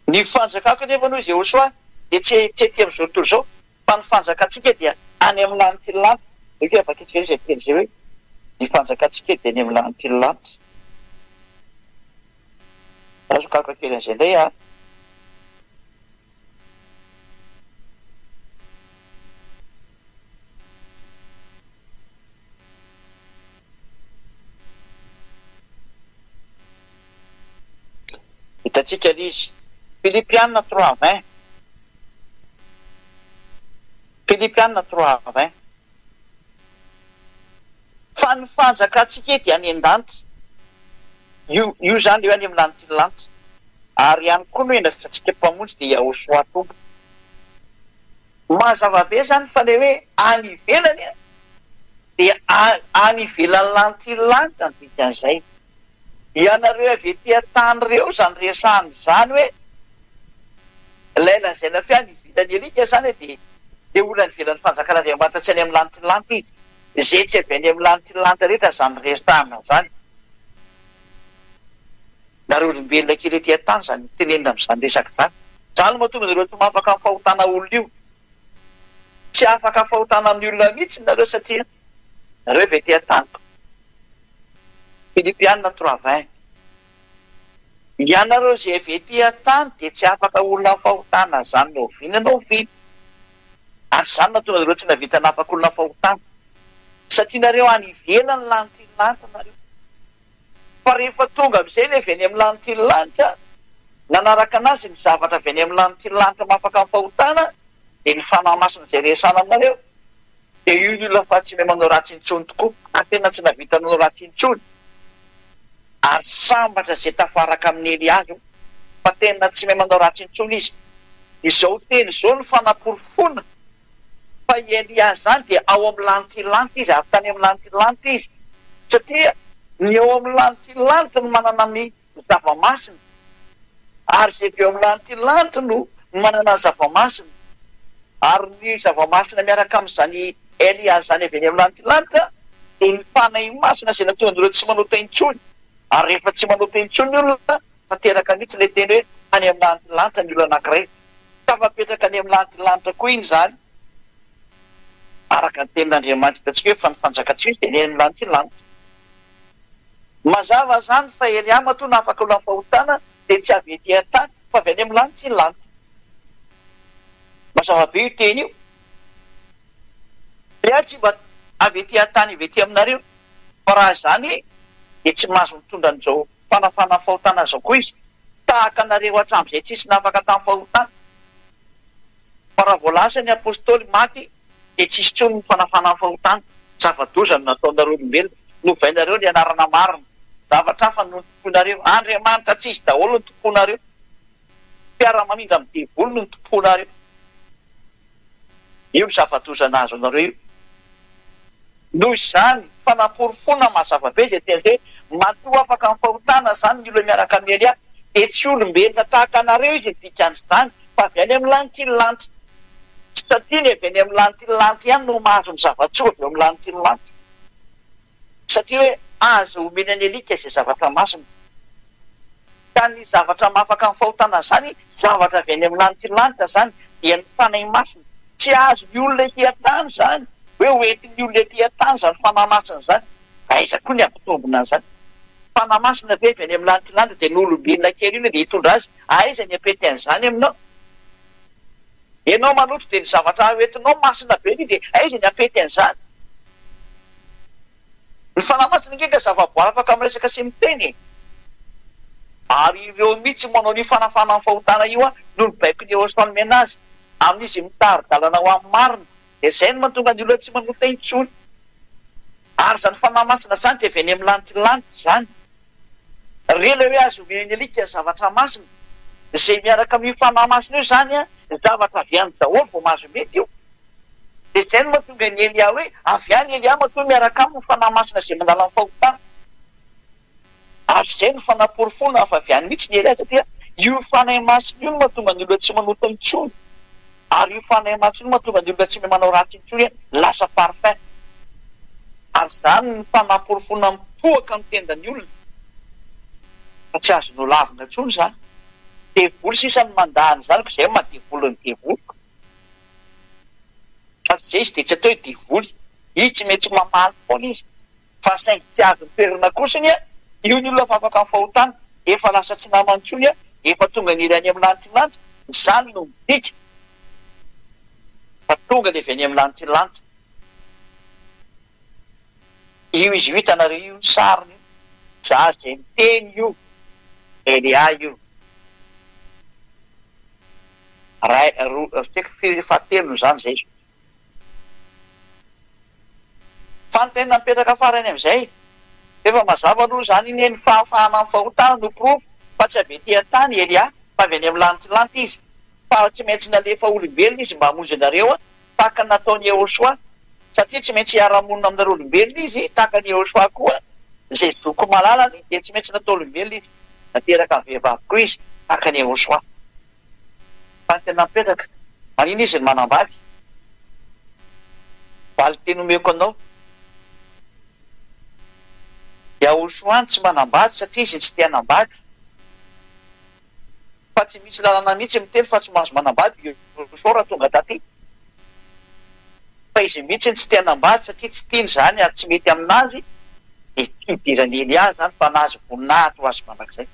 Ny fanjakako nefa noho Jehoshua dia tsy ety amin'izao tontolo izao fa ny fanjakantsika dia any amin'ny lanitra ny lanitra. Efa afaka itsika izay teny izay hoe ny fanjakantsika dia any amin'ny lanitra ny lanitra. Azo kakakely an'izay indray a. hitantsika izy Filipianina 3:20 Filipianina 3:20 fa ny fanjakatsika ety any an-danitra io zany eo any amin'ny lanitry ny lanitra ary ihany koa no endaka atsika mpamonjy dia ahosoatombo mazava be zany fa le hoe any ivelany dia any ivelan'ny lanitry ny lanitra ny dikan'izay ianareo avy ety an-tany reo zany resahany zany hoe ilay lazaina fe any ivelany alika zany de olona ny ivelan'ny fanjakan'Andriamanitra tsy any amin'ny lanitry ny lanitra izy zay tsy avy any amin'ny lanitry ny lanitra rehetra zany resahana zany nareo olombelona kely ety an-tany zany tenenina amin'izany resaka zany zany mahatonga nareo tsy mahafaka ny fahotana olona io tsy afaka fahotana amin'ny olona mihitsy nareo satria nareo avy ety an-tany Filipianina 3:20 ianareo zay avy ety an-tany dia tsy afaka olona fahotana zany no ovinanao viny ary zany mahatonga nareo tsy navita nafaka olona fahotana satria nareo any ivelany lanitry ny lanitra nareo fa rehefa tonga amin'izay le avy any amin'ny lanitry ny lanitra nanaraka anazy ny zavatra avy any amin'ny lanitry ny lanitra mahafaka ny fahotana dia ny fanahy masina izay resana anareo dia io ny olona fa tsy mahay manao ratsy intsony tokoa ary tena tsy navita nanao ratsy intsony ary sambatra izay tafaraka amin'ny Eliazo fa tena tsy mahay manao ratsy intsony izy izao teny izao ny fanaporofona fa i Eliazo zany dia ao amin'ny lanitry ny lanitra izy ary tany amin'ny lanitry ny lanitra izy satria ny ao amin'ny lanitry ny lanitra no manana ny zava-masina ary zay avy eo amin'ny lanitry ny lanitra no manana ny zava-masina ary ny zava-masina miaraka amin'izany Eliazo zany avy any amin'ny lanitry ny lanitra dia ny fanahy masina izay natonga an'ireo tsy manota intsony ary rehefa tsy manota intsony ny olona tanteraka mihitsy ilay teny hoe any amin'ny lanitry ny lanitra ny olona anankiray tafapetraka any amin'ny lanitry ny lanitra koa iny zany araka ny tenin'Andriamanitra hitantsika hoe fa ny fanjakatsisy dia ny amin'ny lanitry ny lanitra mazava zany fa Elia matoa nafaka olona fahotana dia tsy avy ety an-tany fa avy any amin'ny lanitry ny lanitra mazava be io teny io dia tsy mba avy ety an-tany avy ety aminareo fa raha zany dia tsy mahazo mitondra an'izao fanafana fahotana zao koa izy tahaka anareo hatramin'izay tsisy nafaka tamin'ny fahotana fa raha voalasa ny apôstôly maty dia tsisy tsony ny fanafana fahotana zava-doza no nataonareo olombelona novainareo ny anarana marina zavatra hafa no tomponareo Andriamanitra tsy izy daholo no tomponareo mpiara-mamindra amin'ny devolo no tomponareo io zava-doza nahazo anareo io noho izany fanaporofona mazava be izay tena izay matoa afaka ny fahotana zany ny olona miaraka amin'ny Elia dia tsy olombelona tahaka anareo izy dikan'izany fa avy any amin'ny lanitry ny lanitra satria ny avy any amin'ny lanitry ny lanitra ihany no mahazo ny zava-tsoa avy eo amin'ny lanitry ny lanitra satria hoe azo omeny any alika izay zavatra masina ka ny zavatra mahafaka ny fahotana zany zavatra avy any amin'ny lanitry ny lanitra zany dia ny fanahy masina tsy azo ny olona ety an-tany zany hoe hoentin'ny olona ety an-tany zany fanahy masina zany aiza koa ny ampitombona an'izany fanahy masina ve avy any amin'ny lanitry ny lanitra dia n'olombelona kely iny dia hitondra azy aiza ny apety an'izany aminao ianao manoto dia ny zavatra hoentinao masina be ny dia aiza ny apety an'izany ny fanahy masina ngeika zava-boary afaka amin'ny resaka sy miteny ary ireo mihitsy manao ny fanafana ny fahotana io no nibaiko ny eo asoany azy amin'izy mitary-dalana ho amin'ny marina dia izay no mahatonga ny olona tsy manota intsony ary zany fanahy masina zany dia avy any amin'ny lanitry ny lanitra zany rela hoe azo omeny alika ny zavatra masina izay miaraka amin'ny fanahy masina io zany zavatra avy any daholo vao mahazo mety io dia izay no mahatonga ny Elia hoe avy any Elia matoa miaraka amin'ny fanahy masina izay mandala amin'ny fahotana ary izay no fanaporofona fa avy any mihitsy ny Elia satria io fanahy masina io no mahatonga ny olona tsy manota intsony ary io fanahy masina io no mahatonga ny olona tsy mahay manao ratsy intsony lasa parfait ary zany ny fanaporofona mipoaka amin'ny tendany olona fa tsy azo no lavina intsony zany devolo sisany mandahany zany ko izay maha-devolo ny devoloko fa zay izy dia tsy atao hoe devoly izy tsy mety mamaly foana izy fa saingy tsy azo nytoerana kosiny io ny olona afaka ny fahotana efa lasa tsy namantsony efa tonga ny ilany amin'ny lanitry ny lanitra zany no midika fa tonga dia avy any amin'ny lanitry ny lanitra io izy io hitanareo io sariny za zay miteny io Elia io fatelony zany zay fa ny tena mipetraka farany am'izay efa mazava aloha zany iny eny fahafahana amin'ny fahotana no profo fa tsy ave tia-tany Elia fa avy any amin'ny lanitry izy fa tsy maintsy nalefa olombelona izy mba hamonjy anareo tahaka nataony Yehosoa satria tsy maintsy hiara-monina aminareo olombelona izy tahaka ny Yehosoa koa zay zoko malalany dia tsy maintsy natao olombelona izy nateraka ny vehivavy koa izy tahaka ny Yehosoa fa ny tena mipetraka manino izy ny manambady valy teny omeko anao Yehosoa tsy manambady satria izy tsy tia hanambady fa tsy misy lalana mihitsy miteny fa tsy mahazo manambady Yehosoa raha tonga taty fa izy mihitsy tsy tia hanambady satria tsy tiany zany ary tsy mety aminazy idirany Elia zany fa nazy voninahitra ho azy manak'izay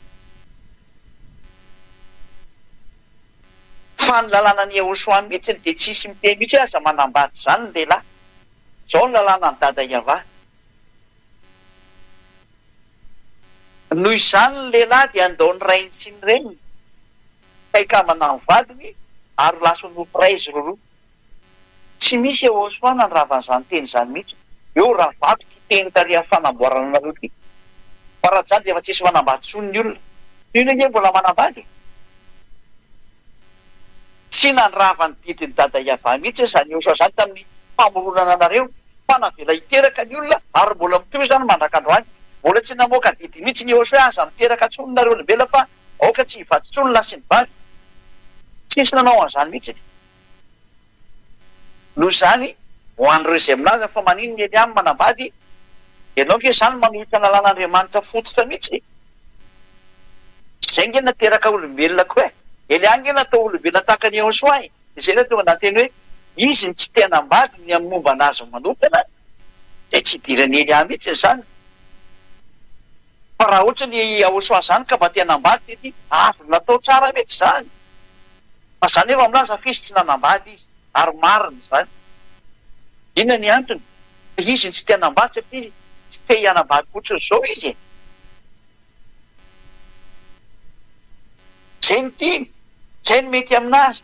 fa ny lalànany Yehosoa mihitsy dia tsisy miteny mihitsy aza manambady zany ny lehilahy zao ny lalàna ny dada Iava noho izany ny lehilahy dia andao ny rainy sy ny reniny kaikamana ny vadiny ary laso nofo ray izy roroa tsy misy Yehosoa nandravan'izany teny zany mihitsy eo raha vaky ty teny tary amin'ny fanamboarana anareo ty fa raha zany dia efa tsisy manambady tsony ny olona ino nge mbola manambady tsy nandravany didiny dada Iava mihitsy zany Yehosoa zany tamin'ny famoronana anareo fa navela hiteraka ny olona ary mbola mitoy zany mandrakandroany mbola tsy namoaka didi mihitsy ny Yehosoa aza miteraka tsony nareo olombelona fa aoka tsy hivaty tsony la sy mivady tsisy nanao an'izany mihitsy noho zany ho an'ireo izay minazy fa manino ny Elia manambady ianao ke zany manohitra lalàn'Andriamanitra fototra mihitsy zay nge nateraka olombelona koa Elia nge natao olombelona tahaka ny Yehosoa izay na tonga nateny hoe izy ny tsy tia hanambady ny amin'ny momba anazy manokana dia tsy idirany Elia mihitsy zany fa raha ohatra ny Yehosoa zany ka mba tia hanambady tety azo natao tsara mety zany fa zany efa minazy fa izy tsy nanambady izy ary marina zany inona ny antony izy ny tsy tia hanambady satria tsy tia hianambady fotsiny zao izy zay ny tiany zay ny mety aminazy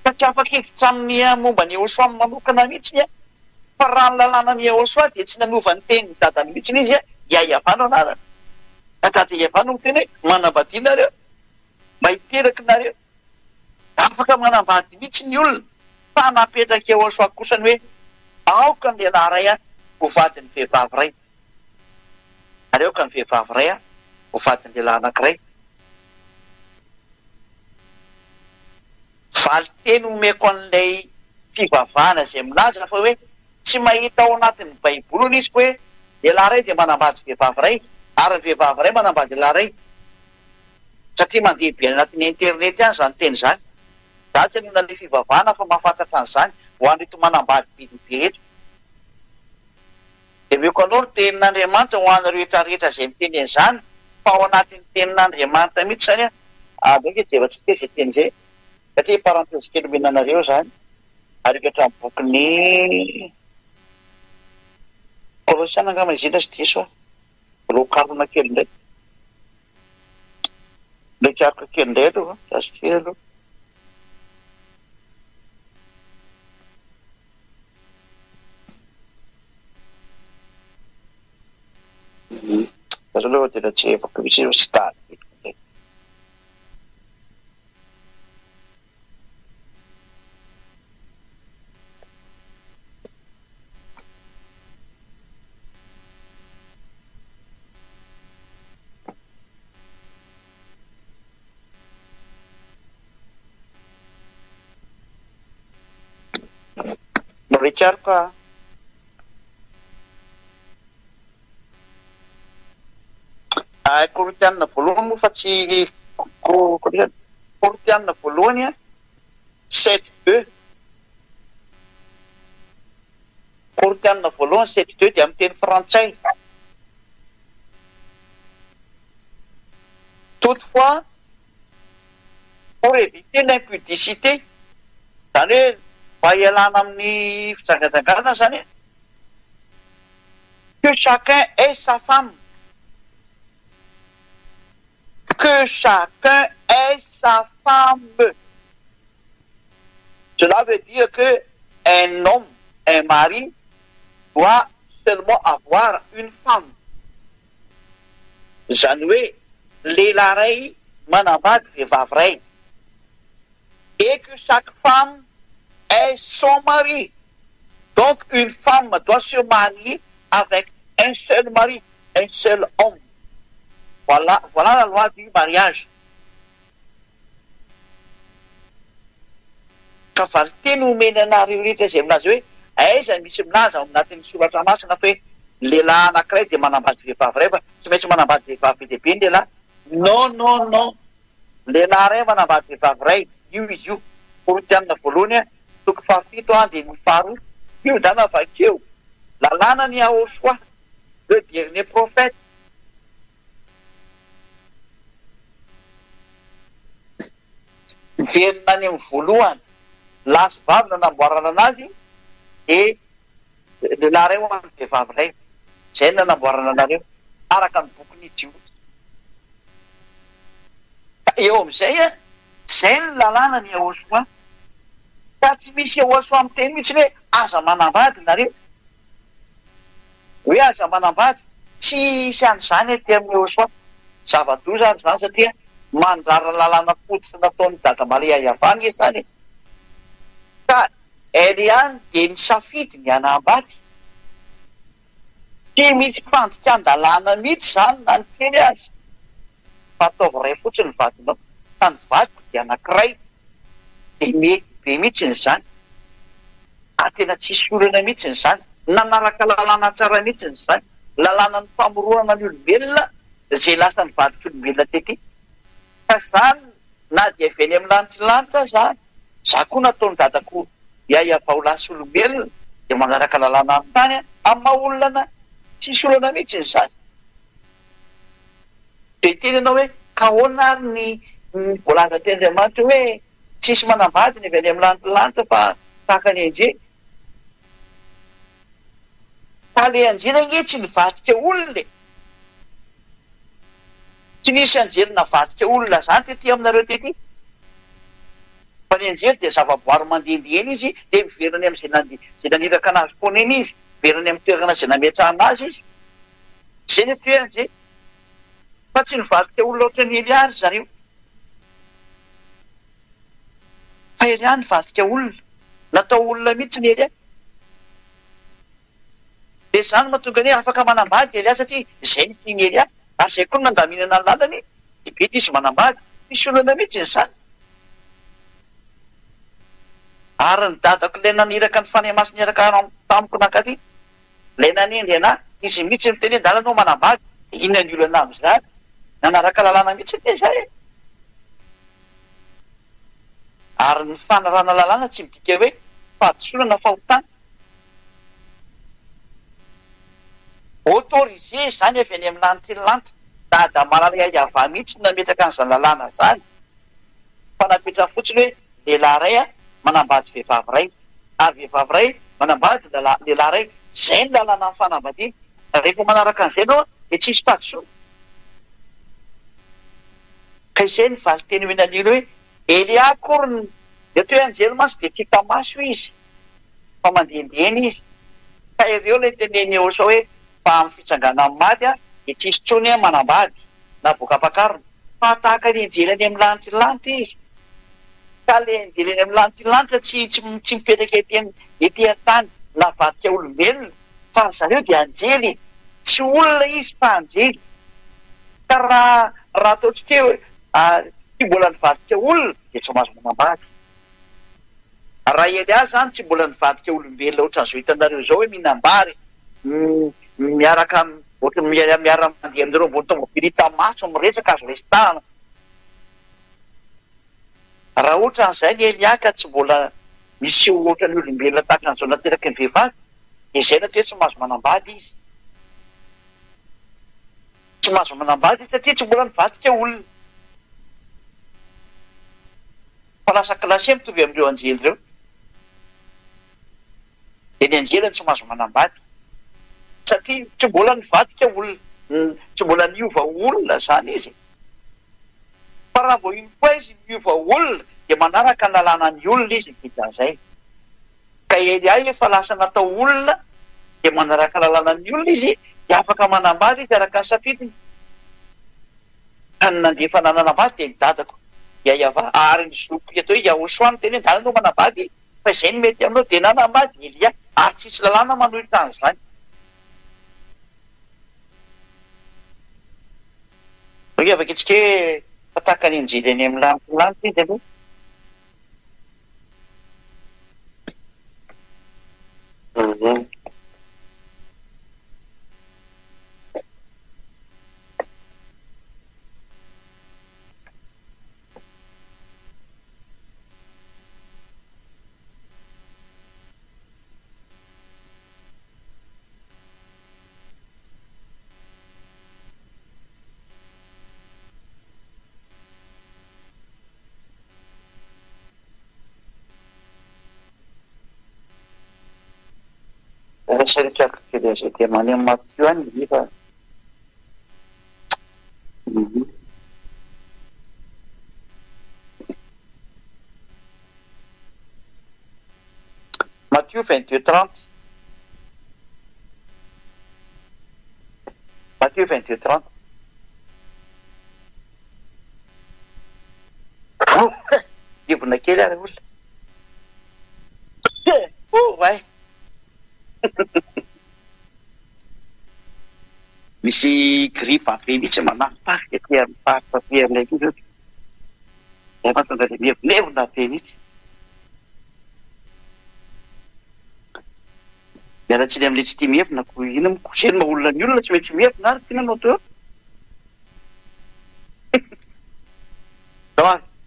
fa tsy afaka hiditra amin'ny momba ny Yehosoa manokana mihitsy fa raha ny lalànany Yehosoa dia tsy nanova ny teny ny dadany mihitsy izy iaiavano anarana dada Iavano miteny hoe manambadinareo mba hiteraka nareo afaka manambady mihitsy ny olona fa napetraka Yehosoa kosany hoe aoka ny lehilahy ray ho vady ny vehivavy ray ary aoka ny vehivavy ray ho vady ny lehilahy anankiray valy teny omeko an'ilay fivavahana zay milaza fa hoe tsy mahita ao anatin'ny baiboly ony izy fa hoe lehilahy ray dia manambady vehivavy ray ary ny vehivavy ray manambady lehilahy ray satria mandeha be anatin'ny internet any zany teny zany za tsy anona le fivavahana fa mahafantatra an'izany ho an'reto manambady bidibe eto dia meko anao ny tenin'Andriamanitra ho an'ireo rehetrarehetra zay miteny an'izany fa ao anatin'ny tenin'Andriamanitra mihitsy zany adoke dia efa-tsy te zay teny zay satria parantesy kely omenanareo zany ary ikatra ny bokyny Kolosiana angamba izy ina sy diso rokarona kely indray lekarika kely indray aloha zasy aloha azo aloha tena tsy efako misy sy tany Richard Korinthiana voalohany moa fa tsy Korinthiana voalohany 7:2 Korinthiana voalohany 7:2 dia amin'ny teny frantsay toutefois pour éviter l'impudicité zany hoe mba hialana amin'ny fijangajangana zany que chacun ait sa femme que chacun ait sa femme Cela veut dire que un homme, un mari, doit seulement avoir une femme. Zany hoe lehilahy ray manambady vehivavy ray. Et que chaque femme ait son mari. Donc une femme doit se marier avec un seul mari, un seul homme. Voilà la loi du mariage. Ka valy teny omeny anareo rehetra izay minazy hoe aiza misy minazy ao anatin'ny soratra masina fa hoe lehilahy anankiray dia manambady vehivavy ray fa tsy maintsy manambady vehivavy lehibe ny lehilahy. Non. Lehilahy ray manambady vehivavy ray. Io izy io. Korinthianina voalohany toko 7 dia ny faharoa. Io zany avakeo. Lalàna ny Ahosoa. Le dernier prophète. Verina any amin'ny voalohany. Lasy vavy nanamboarana anazy e lehilahy ray ho amin'ny vehivavy ray. Zay ny nanamboarana anareo araka ny boky Jio. Eo amin'izay zay ny lalàna ny Ahosoa. Ka tsy misy Ahosoa amin'ny teny mihitsy hoe aza manambady nareo. Hoe aza manambady tsy isy an'izany ety amin'ny Ahosoa. Zava-doza ary zany satria mandrara lalàna fototra nataon'ny dada Maria Iavany zany. Ka Eliany dia nisafidy ny hanambady. Tsy misy fandikan-dalàna mihitsy zany na ny kely azy. Fataovy ray fotsiny ny vadinao. Ka ny vadiko dia anankiray. Dia mety be mihitsy zany. Tena tsisy olana mihitsy zany. Nanaraka lalàna tsara mihitsy zany. Lalàna ny famoroana ny olombelona izay lasa ny vadik'olombelona tety. Ka zany na dia avy eny amin'ny lanitra zany. Za koa nataony dadako iayavao lasa olombelona dia manaraka lalàna amin'ny tany amin'ny maha-olana tsisy olana mihitsy zany. Dia teny ianao hoe ka ahoana ary ny voalaza teny Andriamanitra hoe tsisy manambady ny avy any amin'ny lanitra fa tahaka ny anjely. Ka le anjely ange tsy nivadika olona. Tsy nisy anjely navadika olona zany tety aminareo tety. Fa ny anjely dia zava-boary mandehandeha izy dia miveriny amin'izay naniraka anazy foana eny izy. Miveriny amin'ny toerana izay nametrahana azy izy. Zay ny toe anjely. Fa tsy nivadika olona ohatry ny Elia ary zareo. Fa Elia nivadika olona. Natao olona mihitsy ny Elia. Dia izany mahatonga ny afaka manambady Elia satria izay ny tiany Elia. Ary izay koa nandaminana ny lalany dia bety izy manambady. Misy olana mihitsy izany. Ary ny dadako ilay naniraka ny fanahy masina niaraka tamiko nankaty. Ilay nanendry anahy izy mihitsy miteny andalana no manambady. Dia inona ny olana amin'izany? Nanaraka lalàna mihitsy ny izay. Ary ny fanarana lalàna tsy midika hoe fahadisolana fahotana. Autorisé zany avy any amin'ny lanitra ny lanitra. Dada Maria Iavany mihitsy nametraka an'izany lalàna zany. Fa napetra fotsiny hoe lehilahy ray manambady vehivavy ray. Ary vehivavy ray manambady lehilahy ray. Zay ny lalàna amin'ny fanambadiana. Rehefa manaraka an'izay ianao dia tsisy fahadisoana. Ka izay ny valy teny menan'ilo hoe Elia akory dia toe anjely maso dia tsy hita maso izy. Fa mandehandeha izy. Ka ireo ilay teneny Ahosoa hoe fa amin'ny fitsangana amin'ny maty dia tsisy tsony manambady na voka-pakarona. Fa tahaka ny anjely any amin'ny lanitra ny lanitra izy. Ka ilay anjely any amin'ny lanitra ny lanitra tsy mipetraka ety an-tany navadika olombelona. Fa zareo dia anjely. Tsy olona izy fa anjely. Ka raha ataontsika hoe tsy mbola nivadika olona dia tsy mahazo manambady. Raha Elia zany tsy mbola nivadika olombelona ohatran'izao hitanareo izao hoe mihinam-bary miaraka ohatry miara mandeha amin'ireo ambony tomobily hita maso miresaka azo resitahana. Raha ohatran'izay ny Elia ka tsy mbola misy ohatran'ny olombelona tahaka an'izao nateraky ny vehivavy dia izay na toe tsy mahazo manambady izy. Tsy mahazo manambady satria tsy mbola nivadika olona. Fa lasa klasy mitovy amin'ireo anjely ireo. Dia ny anjely tsy mahazo manambady. Satria tsy mbola nivadika olona. Tsy mbola niova olona zany izy. Fa raha vao iny foa izy niova olona dia manaraka ny lalàna ny olona izy dikan'izay. Ka edy ahy efa lasa natao olona dia manaraka ny lalàna ny olona izy dia afaka manambady izy araka ny safidiny. Ka ny nandefa nanambady dia ny dadako dia iava ary ny zoko atao hoe Yahosoa teny hoe dala no manambady fa izay ny mety aminao dia nanambady Elia ary tsisy lalàna manohitra an'izany. Afaka itsika hoe fataka ny injily any amin'ny lanitra izy aloha. Resarekako kely izay dia maneho ny Matthieu any izy fa Matthieu 22:30. Matthieu 22:30. Divona kely ary olona. Vai. Misy gripa be mihitsy manampaka etỳ amin'ny faritra be aminay aty zao. Efa tonga dia mihevonevona be mihitsy. Miaratsiny amin'ilay tsy tia mihevona ko ino mikoseny maha olona ny olona tsy maintsy mihevona ary tina anao teo.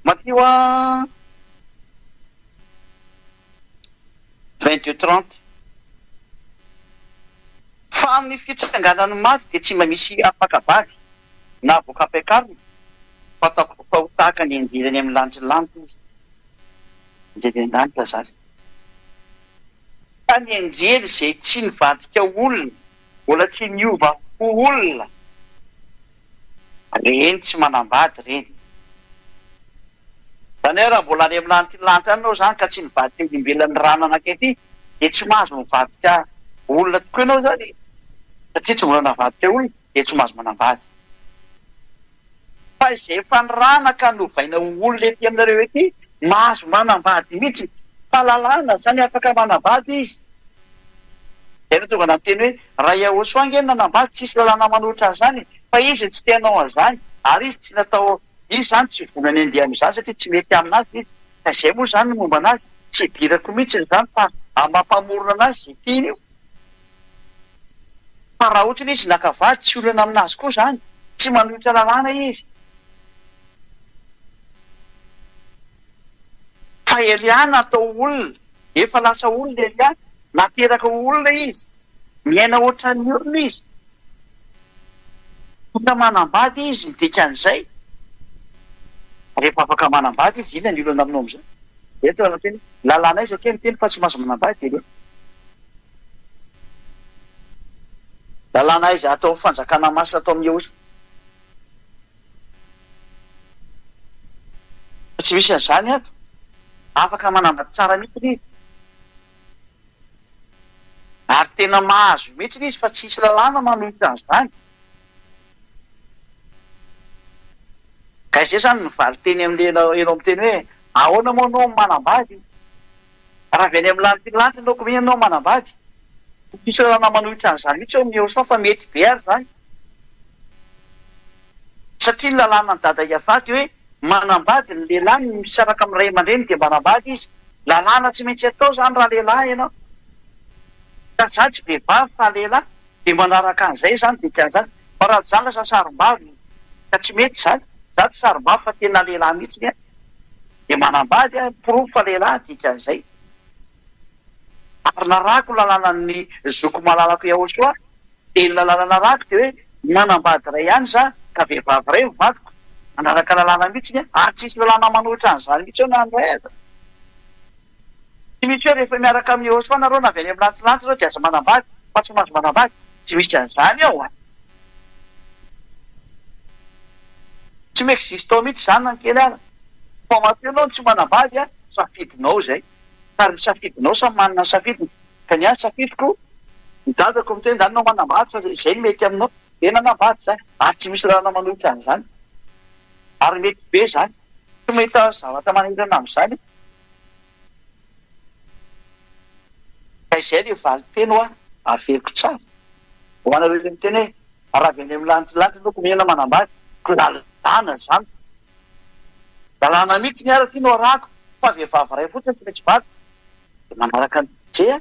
Matthieu 22:30. Fa amin'ny fitsanganany maty dia tsy mba misy afakabady na voaka-piakarana fa ho tahaka ny injily any amin'ny lanitra lanitra izy. Injily any lanitra zany. Fa ny injily izay tsy nivadika olona, mbola tsy niova ho olona, reny tsy manambady reny. Zany hoe raha mbola any amin'ny lanitra lanitra anao zany ka tsy nivadika olombelon'ny rano anankiety dia tsy mahazo mivadika olona tokoa ianao zany. Satria tsy mbola navadika olona dia tsy mahazo manambady. Fa izay efa nirana ka novaina ho olona ety aminareo ety mahazo manambady mihitsy. Fa lalàna zany afaka manambady izy. Izay no tonga namteny hoe raha Yahosoa ange nanambady tsisy lalàna manohitra an'izany fa izy tsy tianao an'izany ary izy tsy natao izy zany tsy vonany andeha amin'izany satria tsy mety aminazy izy. Ka izay moa zany ny momba anazy tsy hidirako mihitsy zany fa amampamorona anazy izay tiany io. Fa raha ohatra izy nakavady tsy olana aminazy koa zany, tsy manohitra lalàna izy. Fa Elia natao olona, efa lasa olona Elia, nateraka olona izy, miaina ohatran'ny olona izy. Tonga manambady izy ny dikan'izay. Rehefa afaka manambady izy, inona ny olana aminao amin'izay? Eto ana teny lalàna izy ake miteny fa tsy mahazo manambady Elia. Lalàna izy atao fanjakana masina atao amin'ny Yahosoa. Tsy misy an'izany ato. Afaka manambady tsara mihitsy izy. Ary tena mahazo mihitsy izy fa tsisy lalàna manohitra an'izany. Ka izay zany nivaly teny amin'ilay ianao miteny hoe ahoana moa anao manambady? Raha avy any amin'ny lanitra lanitra ianao koa ianao manambady. Tsisy lalàna manohitra an'izany mihitsy eo amin'ny Yahosoa fa mety be ary zany. Satria ny lalàna ny dada Iavady hoe manambady ny lehilahy misaraka amin'ny ray aman-dreny dia manambady izy. Lalàna tsy maintsy atao zany raha lehilahy ianao. Ka zany tsy vehivavy fa lehilahy dia manaraka an'izay zany dikan'izany. Fa raha zany lasa sarim-bavy ka tsy mety zany. Zato sarim-bavy fa tena lehilahy mihitsy dia manambady pirofo fa lehilahy dikan'izay. Ary narako lalànan'ny zoko malalako Yahosoa dia ny lalàna narako dia hoe manambady ray ihany za ka vehivavy ray mivadiko. Manaraka lalàna mihitsy ary tsisy lalàna manohitra an'izany mihitsy eo na andray aza. Tsy misy hoe rehefa miaraka amin'ny Yahosoa nareo na avy any amin'ny lantilanitra reo dia aza manambady fa tsy mahazo manambady. Tsy misy an'izany ao. Tsy miexiste ao mihitsy zany na ny kely ara. fa mateonao tsy manambady a safidinao zay ary safidinao samy manana ny safidiny ka ny azy safidiko midadako am'tena danynao manambady fa zay mety aminao de nanambady zany ary tsy misy rahana manohitra an'izany ary mety be zany tsy mahita zavatra manirana am'izany ka izay le valy teny ho a averiko tsara ho anareo le miteny hoe raha avy any amin'ny lanitrilantry noko mihena manambady ko lalana zany dalàna mihitsy ny ara ty no arahako fa vehivavy ray fotsiny tsy maintsy vady de manaraka ny jea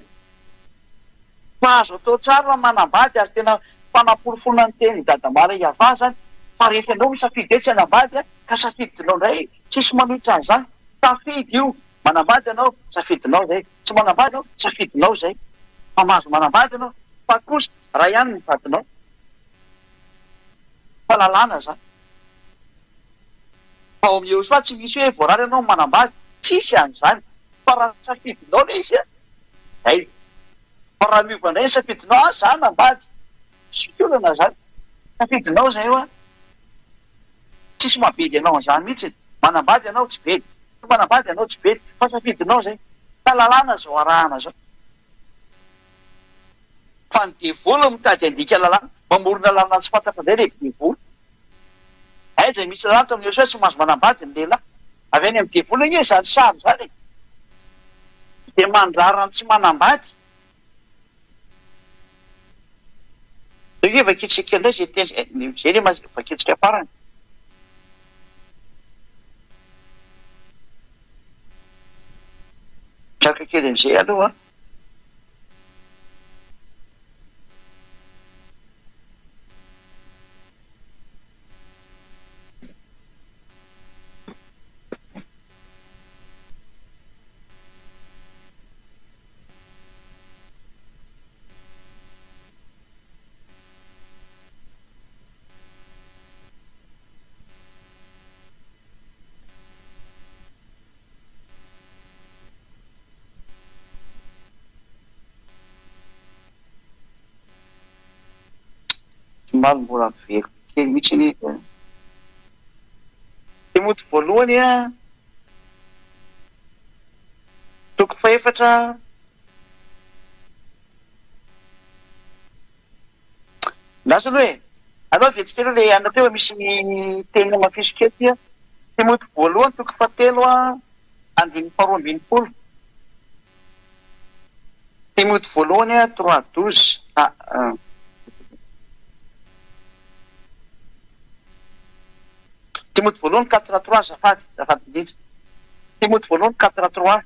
fa azo atao tsara raha manambady ary tena fanapolofolona ny teny dadamara iavà zany fa rehefa ianao misafidy hoe tsy hanambady a ka safidinao ndray tsisy manohitra an'izany safidy io manambady ianao safidinao zay tsy manambady anao safidinao zay fa mahazo manambady ianao fa kosa raha ihany ny vadinao fa lalàna zany fa ao amin'io fa tsy misy hoe voarary ianao manambady tsisy an'izany fa raha safidinao le izy a zay fa raha miova indray ny safidinao a za nambady siolana zany safidinao zay io a tsisy mabedy ianao an'izany mihitsy manambady ianao tsy bedy manambady ianao tsy bedy fa safidinao zay ka lalàna zao arahana zao fa ny devolo mitady andika lalàna mamorona lalàna tsy fantatra indray le devolo zay misy lalàna to amin'io sao tsy mahazo manambady ny lehilahy avy any amin'ny devolo igny zany sary zany de mandrarany tsy manambady io vakitsika indray zay teny zay le vakitsika farany traka kely am'izay aloha somary mbola veriko kely mihitsy ny Timoty voalohany a toko faefatra lasony hoe anao vetsikely le anateo misy ny teny mafisokety a Timoty voalohany toko fatelo a andiny faharoa ambiny folo Timoty voalohany a 3:12 Timoty voalohany 4:3 zafady indrindra Timoty voalohany 4:3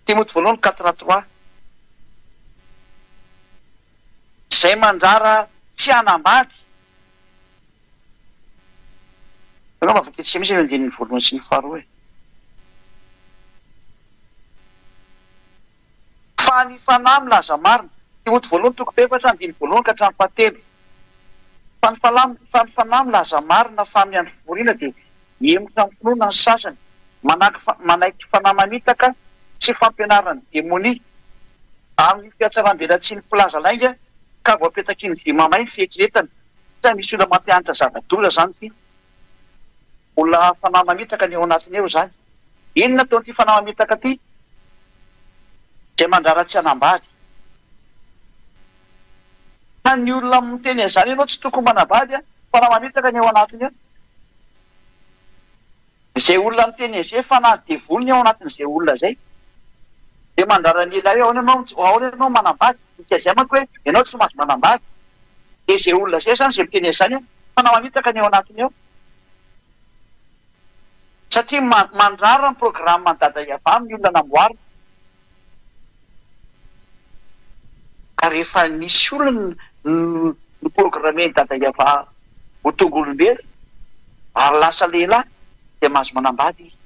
Timoty voalohany 4:3 zay mandrara tsy hanambady anao mavaketsika misy andininy voalohany sy ny faharoa fa ny fanahy milaza marina Timoty voalohany toko faefatra andiny voalohany ka hatramin'ny fahatelo fa ny fanahy milaza marina fa amin'ny andro fivoriana dia emotra amin'ny finoana ny sasany manaiky fanahy manitaka tsy fampianarany demonia amin'ny fiatsaram-belatsy ny mpilaza lainga ka voapetaky ny vy mamay ny fieritreretana sa misy olona mampianatra zava-doza zany ty olona fanahy mamitaka ny eo anatiny eo zany inona taon'ity fanahy mamitaka ty zay mandrara tsy hanambady fa ny olona miteny an'izany ianao tsy tokony manambady a fanahy mamitaka ny eo anatiny eo izay olona miteny an'izay fanahy devolony ao anatin'izay olona zay de mandrara ny ilay hoe ahoana ianao manambady ikazay manko hoe ianao tsy mahazo manambady de zay olona zay zany zay miteny an'izany a fanahy mamitaka ny eo anatiny eo satria mandrara ny programa ny dada iavà amin'ny olona namboary ka rehefa nisy olona ny programeny dada iavà ho tonga olombelo ary lasa lehilahy de mahazo manambady izy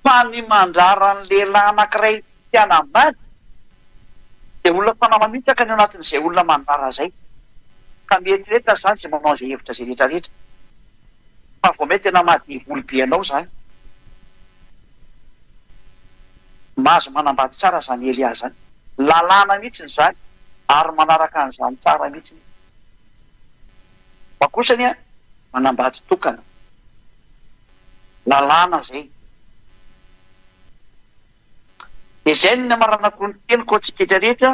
fa ny mandrara ny lehilahy anankiray ty hanambady de olona fanahy mamitaka ny eo anatin'izay olona mandrara zay ka mieritreretana zany zay manao zay hevitra zay rehetrarehetra fa vao mety tena mahadivolo be anao zany mahazo manambady tsara zany Elia zany lalàna mihitsiny zany ary manaraka an'izany tsara mihitsiny fa kosany a manambady tokana lalàna zay. Dia izay ny namaranako ny teniko antsika rehetra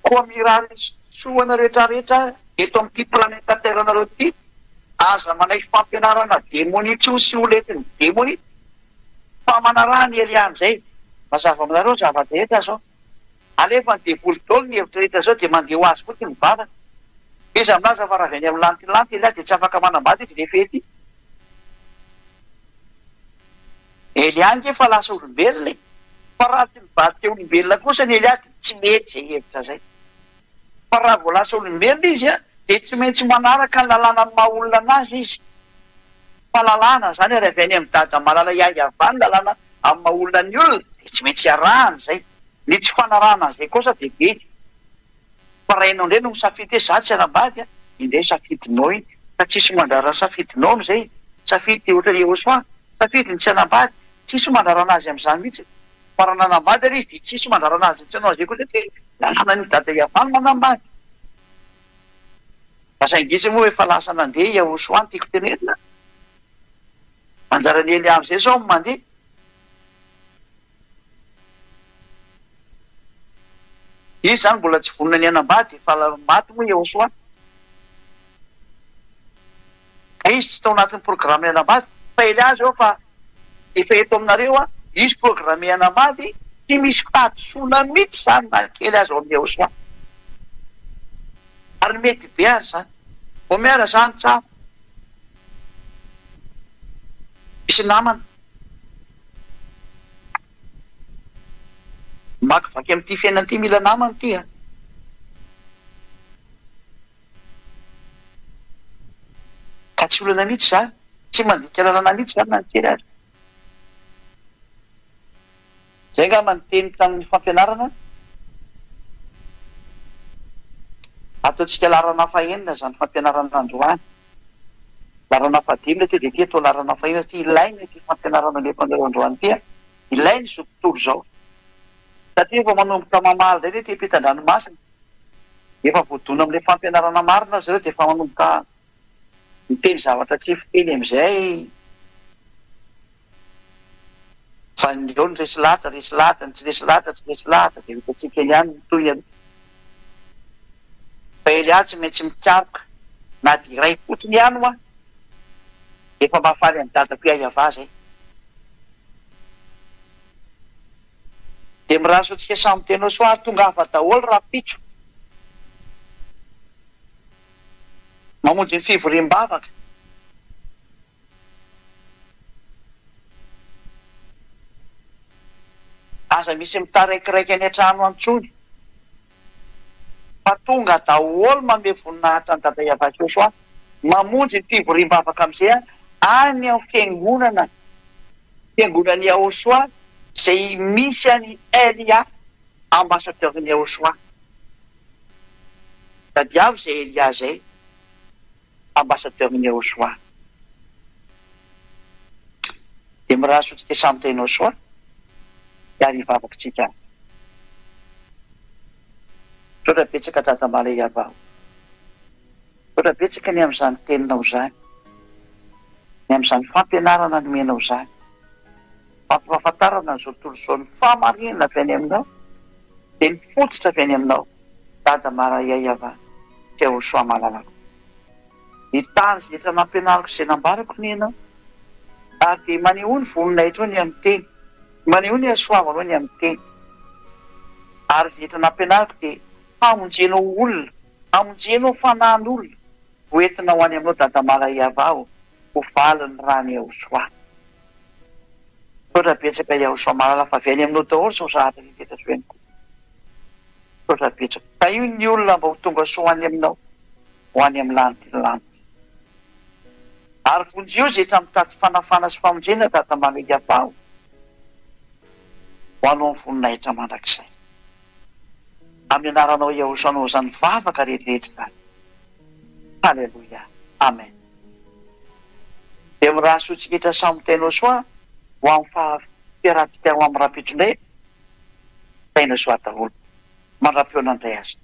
koa mirary soana rehetrarehetra eto amin'ity planeta terre nareo ity, aza manaiky fampianarana démonitro sy oletiny démoni fa manarahany Eliany zay. Mazava aminareo zava-drehetra zao alefa ny devoly taolo ny hevitra rehetra zao dia mandeha ho azy koa ty mivavaka. Izy aminazy fa raha avy any amin'ny lantilanty ilay dia tsy afaka manambady izy le fety. Eliany ke fa lasa olombelona fa raha tsy mivadika olombelona kosa ny Eliany tsy mety zay hevitra zay. Fa raha vao lasa olombelona izy dia tsy maintsy manaraka ny lalàna ny maha olona anazy izy. Fa lalàna zany raha avy any amin'ny dada malala iahy avany lalàna amin'ny maha olona ny olona dia tsy maintsy arahana zay. Ny tsy fanarahana zay kosa dia mety. Fa raha ianao indray no misafidy hoe za tsy hanambady indray safidinao iny fa tsisy mandrara safidinao amizay. Safidy ohatra Jehosoa safidy ny tsy hanambady tsisy mandrarana azy amin'izany mihitsy. Fa raha nanambady ary izy dia tsisy mandrarana azy tsy anao zay koa hoe lalàna ny dada iavany manambady. Fa saingizy moa efa lasa nandeha Jehosoa ny tiako tenenina. Manjara ny Elia amizay zao mandeha. Izy zany mbola tsy vonona ny hanambady fa maty moa Jehosoa. Ka izy tsy tao anatin'ny programme hanambady fa Elia zao fa efa eto aminareo izy programme hanambady tsy misy fahadisoana mihitsy zany na kely azy ao amin'ny Jehosoa. Ary mety be ary zany. Vao miara zany tsara. Misy namana makivaky amin'ity fiainan'ity mila namana ity a. Ka tsy olana mihitsy zany, tsy mandika lalàna mihitsy zany na ny kely azy. Zay nga manonteny tamin'ny fampianarana ataontsika larana fahenina zany fampianarana androany. Larana fadimy le dia atao larana fahenina ty ilainy ty fampianarana lepanareo androany ty ilainy zao tontolo zao. Satria efa manomboka mamaly zay ty ampitan-dranomasina. Efa voadona amin'ilay fampianarana marina zareo dia efa manomboka miteny zavatra tsy fiteny amizay. Fa ny eo ny resy lahatra, ny tsy resy lahatra, dia hitantsika ihany toy any. Fa Elia tsy maintsy mikaroka na dia iray fotsiny ihany hoa efa mahafaly any dadako iahy avà zay. Dia miraso antsika samy tena soa tonga hafa daholo raha pitso mamonjy ny fivoriam-bavaka. Aza misy mitairaikiraiky any an-trano antsony fa tonga daholo manome voninahitra ny dada iavaka eo soa mamonjy ny fivoriam-bavaka amizay any amin'ny fiangonan'ny Jehosoa zay misy any Elia ambassadeur-ny Jehosoa. Tadiavo zay Elia zay ambassadeur-ny Jehosoa. Dia miraso tsika samy tenao soa ary hivavakitsika. Sotra betsaka dada malay avao. Sotra betsaka ny amin'izany teninao zany. Ny amin'izany fampianarana nomenao zany. Fampahafantarana n'izao tontolo izao ny fahamarinana avy any aminao dia ny fototra avy any aminao. Dada maray avao. Jehosoa malalako. Ny tany izay rehetra nampianariko izay nambarako ny ianao. Ary dia maneho ny voninay trao ny amin'ny teny. Maneho ny hasoavanao ny amin'ny teny. Ary izay rehetra nampianariko dia hamonjenao olona, hamonjenao fanan'olona, hoentina ho any aminao dada maray avao, ho valiny raha ny Jehosoa. Sotra betsaka Jehosoa malala fa avy any aminao daholo zao zahatra rehetra soeniko. Sotra betsaka. Ka io ny olona mba ho tonga soa any aminao, ho any amin'ny lantilanty. Ary vonjeo zay rehetra mitady fanafana sy famonjena dada maray avao ho anao ny voninahitra mandrakizay. Amin'ny anaranao Jehosoa anao zany vavaka rehetrarehetra zany. Halleluja. Amen. Dia miraso tsika samy tenao soa ho amin'ny fahafiarahantsika ho amin'ny rapitro indray. Taina soa daholo. Mandrapeo an'Andray azy.